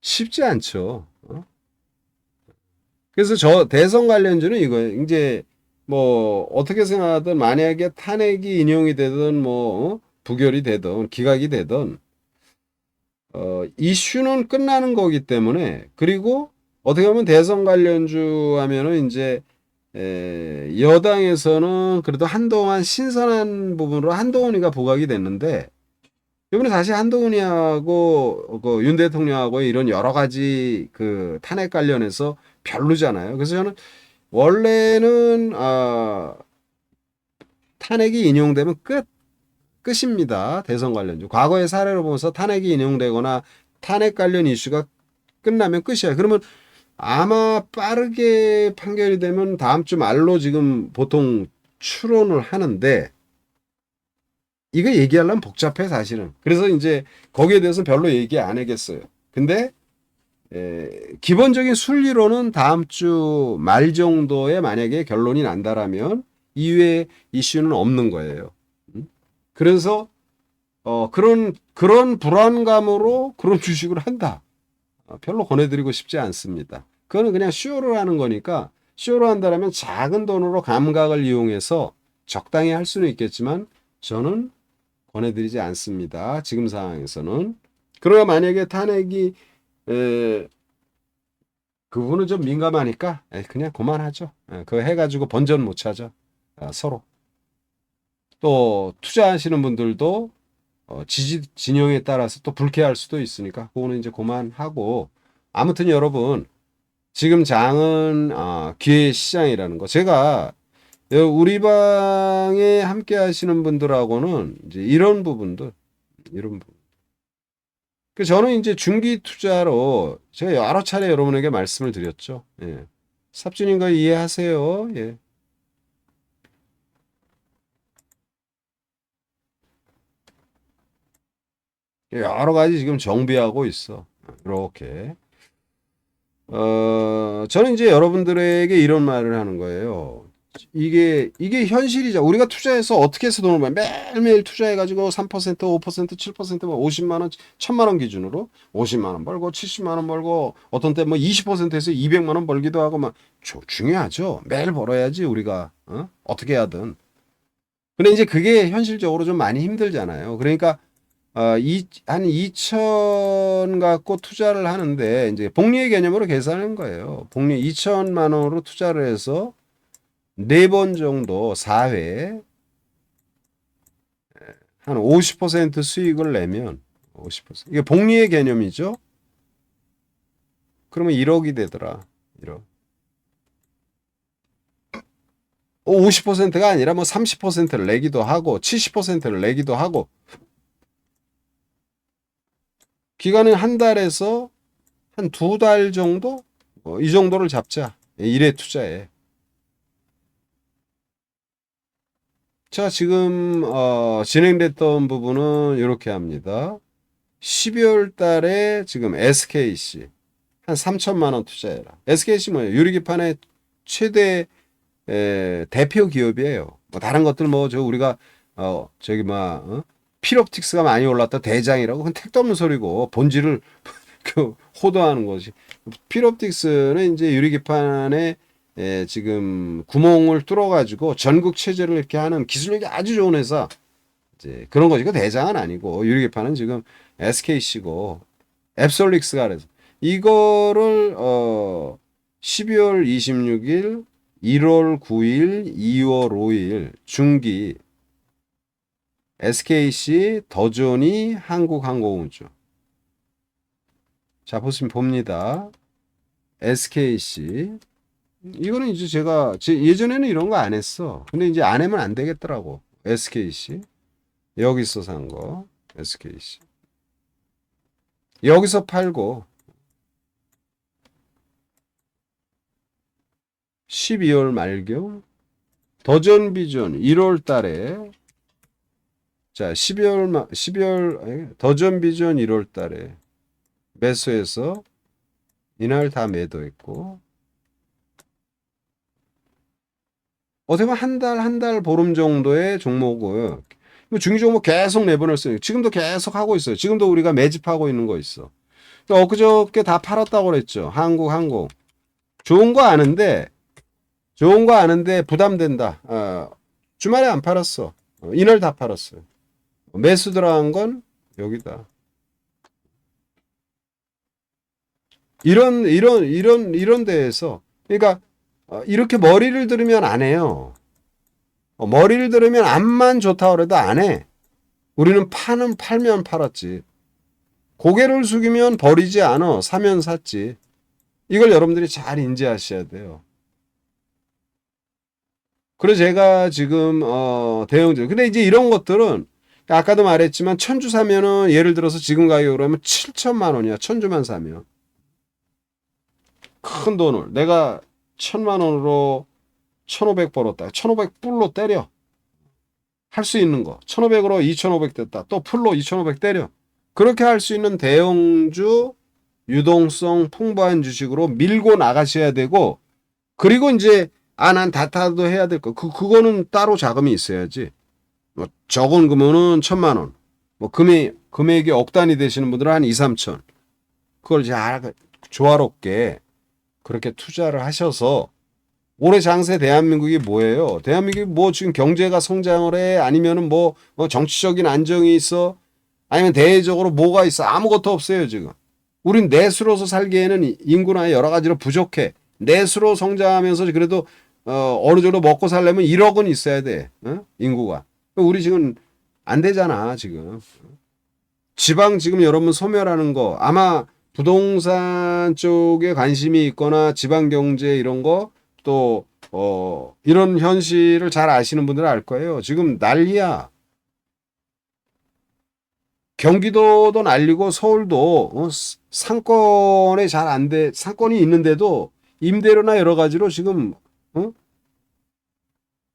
쉽지 않죠. 그래서 저 대선 관련주는 이거예요. 이제 뭐 어떻게 생각하든 만약에 탄핵이 인용이 되든 뭐 부결이 되든 기각이 되든 이슈는 끝나는 거기 때문에 그리고 어떻게 보면 대선 관련주 하면은 이제 여당에서는 그래도 한동안 신선한 부분으로 한동훈이가 부각이 됐는데 이번에 다시 한동훈이하고 그 윤 대통령하고 이런 여러 가지 그 탄핵 관련해서 별로잖아요. 그래서 저는 원래는 탄핵이 인용되면 끝입니다. 대선 관련주. 과거의 사례로 보면서 탄핵이 인용되거나 탄핵 관련 이슈가 끝나면 끝이야. 그러면 아마 빠르게 판결이 되면 다음 주 말로 지금 보통 추론을 하는데 이거 얘기하려면 복잡해 사실은. 그래서 이제 거기에 대해서 별로 얘기 안 하겠어요. 근데 기본적인 순리로는 다음 주 말 정도에 만약에 결론이 난다라면 이외에 이슈는 없는 거예요. 그래서 그런 불안감으로 그런 주식을 한다. 별로 권해드리고 싶지 않습니다. 그거는 그냥 쇼를 하는 거니까 쇼로 한다면 작은 돈으로 감각을 이용해서 적당히 할 수는 있겠지만 저는 권해드리지 않습니다. 지금 상황에서는. 그러나 만약에 탄핵이 그분은 좀 민감하니까 그냥 그만하죠. 그거 해가지고 본전 못 찾아. 서로. 또 투자하시는 분들도 지지 진영에 따라서 또 불쾌할 수도 있으니까 그거는 이제 그만하고 아무튼 여러분 지금 장은 기회 시장이라는 거. 제가 우리 방에 함께 하시는 분들하고는 이제 이런 부분들, 이런 부분. 그 저는 이제 중기 투자로 제가 여러 차례 여러분에게 말씀을 드렸죠. 예. 삽준인가 이해하세요? 예. 여러 가지 지금 정비하고 있어. 이렇게. 저는 이제 여러분들에게 이런 말을 하는 거예요. 이게 현실이죠. 우리가 투자해서 어떻게 해서 돈을 벌 매일매일 투자해가지고 3%, 5%, 7%, 뭐 50만 원, 1000만 원 기준으로 50만 원 벌고 70만 원 벌고 어떤 때 뭐 20%에서 200만 원 벌기도 하고 막 중요하죠. 매일 벌어야지 우리가 어떻게 하든. 근데 이제 그게 현실적으로 좀 많이 힘들잖아요. 그러니까 한 2천 갖고 투자를 하는데 이제 복리의 개념으로 계산한 거예요. 복리 2천만 원으로 투자를 해서 4번 정도 4회 한 50% 수익을 내면 50% 이게 복리의 개념이죠. 그러면 1억이 되더라. 1억. 50%가 아니라 뭐 30%를 내기도 하고 70%를 내기도 하고 기간은 한 달에서 한 2달 정도? 이 정도를 잡자. 1회 투자에. 자, 지금 진행됐던 부분은 이렇게 합니다. 12월 달에 지금 SKC 한 3천만 원 투자해라. SKC 뭐예요? 유리기판의 최대 대표 기업이에요. 뭐 다른 것들 뭐 저 우리가 저기 필옵틱스가 많이 올랐다 대장이라고 그건 택도 없는 소리고 본질을 그 호도하는 것이 필옵틱스는 이제 유리기판에 지금 구멍을 뚫어가지고 전국 체제를 이렇게 하는 기술력이 아주 좋은 회사 이제 그런 거지. 그 대장은 아니고 유리기판은 지금 SKC고 앱솔릭스가 그래서 이거를 12월 26일, 1월 9일, 2월 5일 중기 SKC, 더조니, 한국항공우주. 자, 보시면 봅니다. SKC. 이거는 이제 제가 예전에는 이런 거 안 했어. 근데 이제 안 하면 안 되겠더라고. SKC. 여기서 산 거. SKC. 여기서 팔고 12월 말경 더전비전 1월 달에 자, 12월 더전비전 1월 달에 매수해서 이날 다 매도했고 어떻게 보면 한 달 보름 정도의 종목을 중기 종목 계속 내보냈어요. 지금도 계속 하고 있어요. 지금도 우리가 매집하고 있는 거 있어. 엊그저께 다 팔았다고 그랬죠. 한국항공. 좋은 거 아는데 부담된다. 주말에 안 팔았어. 이날 다 팔았어요. 매수 들어간 건 여기다. 이런 데에서 그러니까 이렇게 머리를 들으면 안 해요. 머리를 들으면 암만 좋다 그래도 안 해. 우리는 팔면 팔았지. 고개를 숙이면 버리지 않아. 사면 샀지. 이걸 여러분들이 잘 인지하셔야 돼요. 그래서 제가 지금 대형주 근데 이제 이런 것들은 아까도 말했지만 천주 사면은 예를 들어서 지금 가격으로 하면 7천만 원이야. 천주만 사면. 큰 돈을 내가 1000만 원으로 1500 벌었다. 1500 풀로 때려. 할 수 있는 거. 1500으로 2500 됐다. 또 풀로 2500 때려. 그렇게 할 수 있는 대형주 유동성 풍부한 주식으로 밀고 나가셔야 되고 그리고 이제 난 다타도 해야 될 거. 그거는 따로 자금이 있어야지. 뭐 적은 금액은 1000만 원. 뭐 금액이 억 단위 되시는 분들은 한 2, 3천. 그걸 잘 조화롭게 그렇게 투자를 하셔서 올해 장세 대한민국이 뭐예요? 대한민국이 뭐 지금 경제가 성장을 해? 아니면은 뭐 정치적인 안정이 있어? 아니면 대외적으로 뭐가 있어? 아무것도 없어요, 지금. 우린 내수로서 살기에는 인구나 여러 가지로 부족해. 내수로 성장하면서 그래도 어느 정도 먹고 살려면 1억은 있어야 돼. 인구가. 우리 지금 안 되잖아, 지금. 지방 지금 여러분 소멸하는 거 아마 부동산 쪽에 관심이 있거나 지방 경제 이런 거 또 이런 현실을 잘 아시는 분들은 알 거예요. 지금 난리야. 경기도도 난리고 서울도 상권에 잘 안 돼. 상권이 있는데도 임대료나 여러 가지로 지금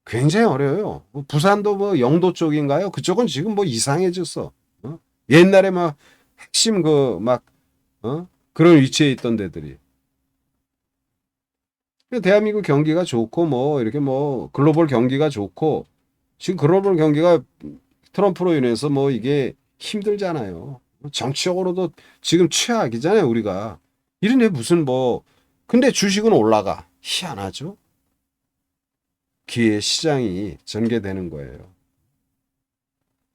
굉장히 어려워요. 부산도 뭐 영도 쪽인가요? 그쪽은 지금 뭐 이상해졌어. 옛날에 막 핵심 그런 위치에 있던 데들이. 대한민국 경기가 좋고 뭐 이렇게 뭐 글로벌 경기가 좋고 지금 글로벌 경기가 트럼프로 인해서 뭐 이게 힘들잖아요. 정치적으로도 지금 최악이잖아요, 우리가. 이런데 무슨 뭐 근데 주식은 올라가. 희한하죠? 기회 시장이 전개되는 거예요.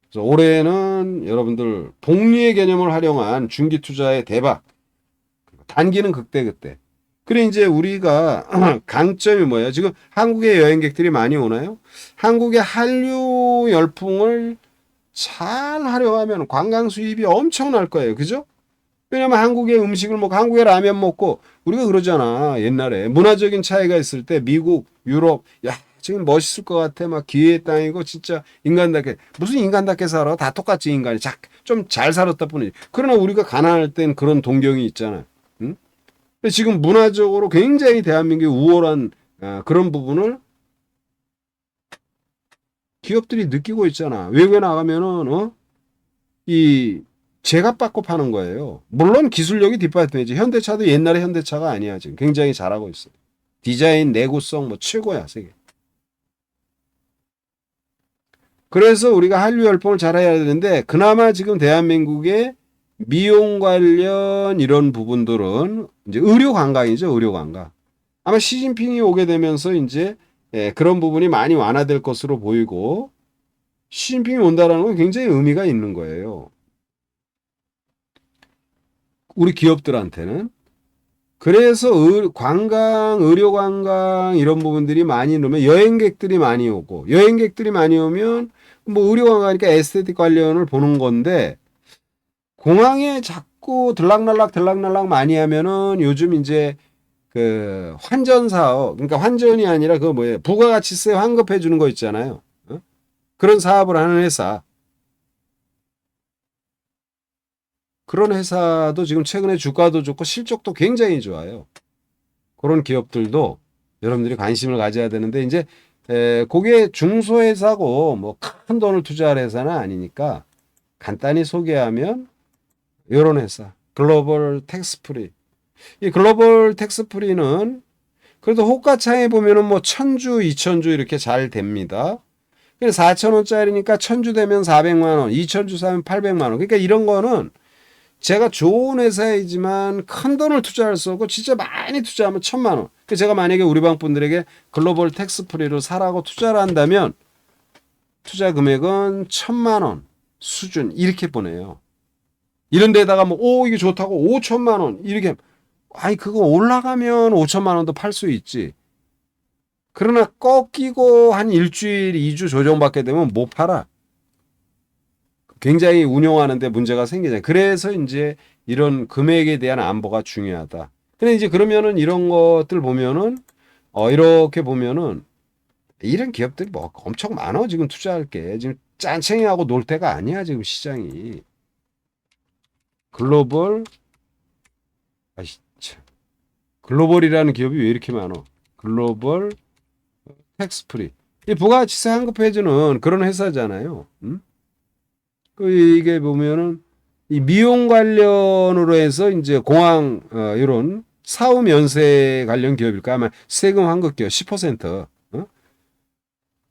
그래서 올해는 여러분들 복리의 개념을 활용한 중기 투자의 대박. 단기는 그때. 그래 이제 우리가 강점이 뭐예요? 지금 한국에 여행객들이 많이 오나요? 한국의 한류 열풍을 잘 활용하면 관광 수입이 엄청날 거예요. 그죠? 왜냐면 한국의 음식을 먹고 한국의 라면 먹고 우리가 그러잖아. 옛날에 문화적인 차이가 있을 때 미국, 유럽 야 지금 멋있을 것 같아. 막 기회의 땅이고 진짜 인간답게 무슨 인간답게 살아? 다 똑같지 인간이 좀 잘 살았다 뿐이지. 그러나 우리가 가난할 땐 그런 동경이 있잖아. 응? 근데 지금 문화적으로 굉장히 대한민국이 우월한 그런 부분을 기업들이 느끼고 있잖아. 외국에 나가면은 이 제값 받고 파는 거예요. 물론 기술력이 뒷받침이지. 현대차도 옛날의 현대차가 아니야. 지금 굉장히 잘하고 있어. 디자인, 내구성 뭐 최고야 세계. 그래서 우리가 한류 열풍을 잘해야 되는데 그나마 지금 대한민국의 미용 관련 이런 부분들은 이제 의료 관광이죠. 의료 관광. 아마 시진핑이 오게 되면서 이제 그런 부분이 많이 완화될 것으로 보이고 시진핑이 온다라는 건 굉장히 의미가 있는 거예요. 우리 기업들한테는. 그래서 관광, 의료 관광 이런 부분들이 많이 넣으면 여행객들이 많이 오고 여행객들이 많이 오면 뭐 의료 관광이니까 에스테틱 관련을 보는 건데 공항에 자꾸 들락날락 많이 하면은 요즘 이제 그 환전 사업, 그러니까 환전이 아니라 그 뭐예요? 부가가치세 환급해 주는 거 있잖아요. 그런 사업을 하는 회사. 그런 회사도 지금 최근에 주가도 좋고 실적도 굉장히 좋아요. 그런 기업들도 여러분들이 관심을 가져야 되는데 이제 그게 중소회사고 뭐 큰 돈을 투자할 회사는 아니니까 간단히 소개하면 이런 회사 글로벌 텍스프리. 이 글로벌 텍스프리는 그래도 호가창에 보면은 뭐 1000주, 2000주 이렇게 잘 됩니다. 4,000원짜리니까 1000주 되면 400만 원, 2000주 사면 800만 원. 그러니까 이런 거는 제가 좋은 회사이지만 큰 돈을 투자할 수 없고 진짜 많이 투자하면 1000만 원. 제가 만약에 우리 방 분들에게 글로벌 텍스프리를 사라고 투자를 한다면 투자 금액은 1000만 원 수준 이렇게 보내요. 이런 데다가 뭐 이게 좋다고 5천만 원 이렇게 아니 그거 올라가면 5천만 원도 팔 수 있지. 그러나 꺾이고 한 일주일, 2주 조정받게 되면 못 팔아. 굉장히 운용하는데 문제가 생기잖아요. 그래서 이제 이런 금액에 대한 안보가 중요하다. 근데 이제 그러면은 이런 것들 보면은 이렇게 보면은 이런 기업들이 뭐 엄청 많아. 지금 투자할 게 지금 짠챙이하고 놀 때가 아니야. 지금 시장이 글로벌 글로벌이라는 기업이 왜 이렇게 많아? 글로벌 텍스프리. 이 부가가치세 환급해주는 그런 회사잖아요. 이게 보면은 이 미용 관련으로 해서 이제 공항 이런 사후 면세 관련 기업일까 아마 세금 환급 기업 10%.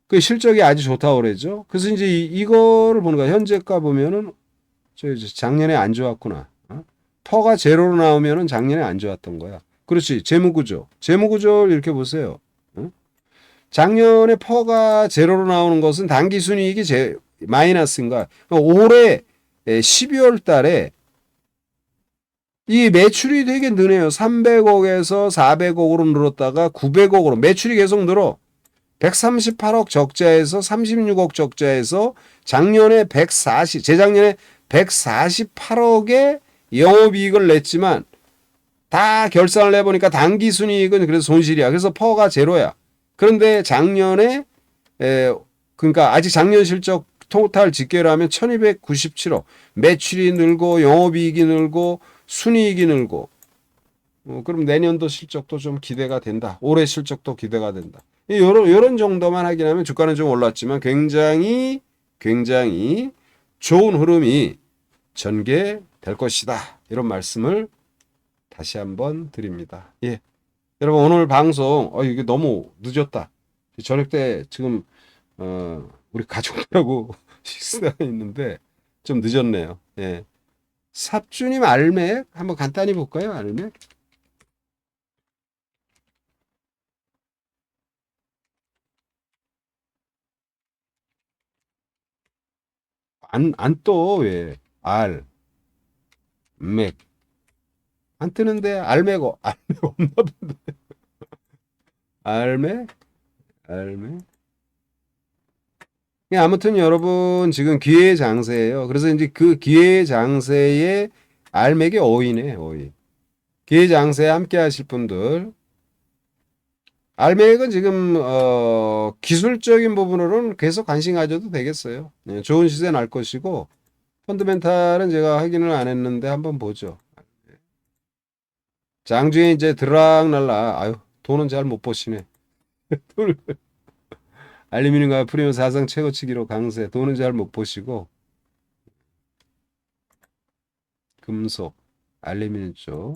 그 실적이 아주 좋다고 그러죠. 그래서 이제 이거를 보는 거야. 현재가 보면은 작년에 안 좋았구나. 퍼가 제로로 나오면은 작년에 안 좋았던 거야. 그렇지. 재무구조 이렇게 보세요. 작년에 퍼가 제로로 나오는 것은 당기순이익이 마이너스인가. 올해 12월 달에 이 매출이 되게 느네요. 300억에서 400억으로 늘었다가 900억으로 매출이 계속 늘어. 138억 적자에서 36억 적자에서 재작년에 148억에 영업이익을 냈지만 다 결산을 해보니까 당기순이익은 그래서 손실이야. 그래서 퍼가 제로야. 그런데 작년에 그러니까 아직 작년 실적 토탈 집계를 하면 1297억. 매출이 늘고 영업이익이 늘고 순이익이 늘고 그럼 내년도 실적도 좀 기대가 된다. 올해 실적도 기대가 된다. 요런 정도만 하긴 하면 주가는 좀 올랐지만 굉장히 좋은 흐름이 전개될 것이다. 이런 말씀을 다시 한번 드립니다. 예. 여러분 오늘 방송 이게 너무 늦었다. 저녁 때 지금 우리 가족들하고 식사가 있는데 좀 늦었네요. 예. 삽주님 알맥 한번 간단히 볼까요? 알맥. 안 떠, 왜? 맥. 안 뜨는데, 알맥 없나 본데. 알맥? 알맥? 예, 아무튼 여러분, 지금 기회 장세예요. 그래서 이제 그 기회 장세에 알맥이 어이네, 어이. 기회 장세에 함께 하실 분들. 알맥은 지금, 기술적인 부분으로는 계속 관심 가져도 되겠어요. 예, 좋은 시세 날 것이고, 펀드멘탈은 제가 확인을 안 했는데 한번 보죠. 장중에 이제 드락날라. 아유, 돈은 잘 못 버시네. 알루미늄과 프리온 사상 최고치기로 강세. 돈은 잘 못 버시고 금속, 알루미늄 쪽.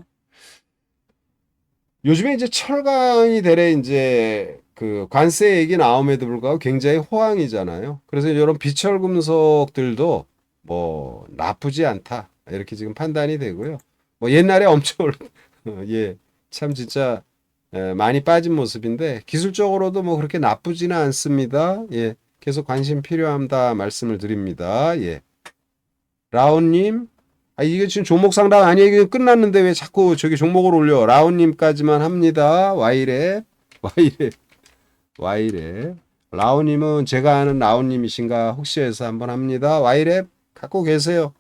요즘에 이제 철강이 대래 이제 그 관세 얘기 나옴에도 불구하고 굉장히 호황이잖아요. 그래서 이런 비철 금속들도 뭐 나쁘지 않다. 이렇게 지금 판단이 되고요. 뭐 옛날에 엄청 예, 참 진짜 많이 빠진 모습인데 기술적으로도 뭐 그렇게 나쁘지는 않습니다. 예, 계속 관심 필요합니다. 말씀을 드립니다. 예, 라온님, 이게 지금 종목 상담 아니에요? 이게 끝났는데 왜 자꾸 저기 종목을 올려? 라온님까지만 합니다. 와이랩, 와이랩, 와이랩. 라온님은 제가 아는 라온님이신가 혹시 해서 한번 합니다. 와이랩 갖고 계세요.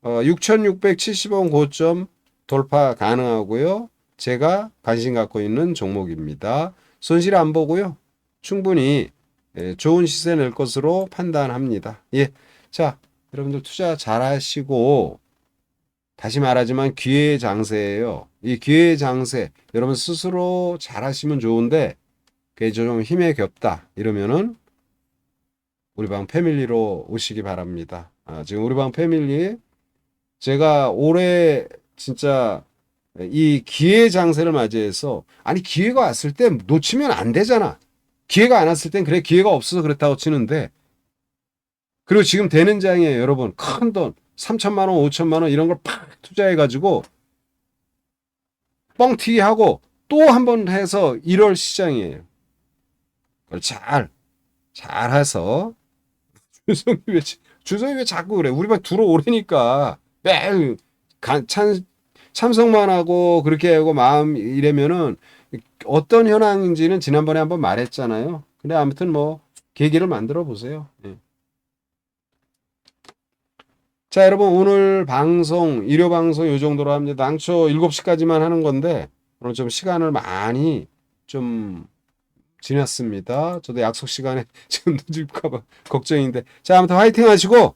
6,670원 고점 돌파 가능하고요. 제가 관심 갖고 있는 종목입니다. 손실 안 보고요. 충분히 좋은 시세 낼 것으로 판단합니다. 예. 자, 여러분들 투자 잘 하시고 다시 말하지만 기회의 장세예요. 이 기회의 장세 여러분 스스로 잘 하시면 좋은데 그게 좀 힘에 겹다. 이러면은 우리 방 패밀리로 오시기 바랍니다. 지금 우리 방 패밀리 제가 올해 진짜 이 기회 장세를 맞이해서 아니 기회가 왔을 때 놓치면 안 되잖아. 기회가 안 왔을 땐 그래 기회가 없어서 그렇다고 치는데 그리고 지금 되는 장이에요. 여러분 큰 돈 3천만 원 5천만 원 이런 걸 팍 투자해 가지고 뻥튀기 하고 또 한 번 해서 1월 시장이에요. 그걸 잘 해서 주성이 왜 자꾸 그래? 우리 방 들어오려니까 매일 참석만 하고 그렇게 하고 마음 이래면은 어떤 현황인지는 지난번에 한번 말했잖아요. 근데 아무튼 뭐 계기를 만들어 보세요. 예. 자, 여러분 오늘 방송 일요 방송 요 정도로 합니다. 당초 7시까지만 하는 건데 오늘 좀 시간을 많이 좀 지났습니다. 저도 약속 시간에 지금 늦을까 봐 걱정인데. 자, 아무튼 화이팅 하시고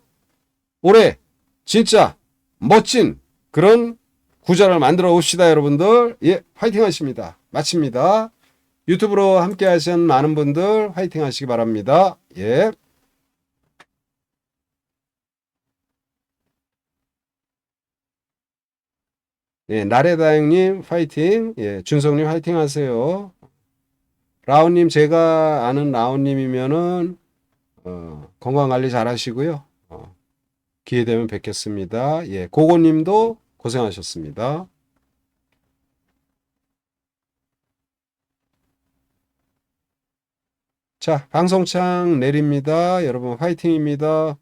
올해 진짜 멋진 그런 구자를 만들어 옵시다, 여러분들. 예, 화이팅 하십니다. 마칩니다. 유튜브로 함께 하신 많은 분들 화이팅 하시기 바랍니다. 예. 예, 나래다행님 화이팅. 예, 준성님 화이팅 하세요. 라온님 제가 아는 라온님이면은 건강 관리 잘 하시고요. 기회 되면 뵙겠습니다. 예, 고고님도 고생하셨습니다. 자, 방송창 내립니다. 여러분 화이팅입니다.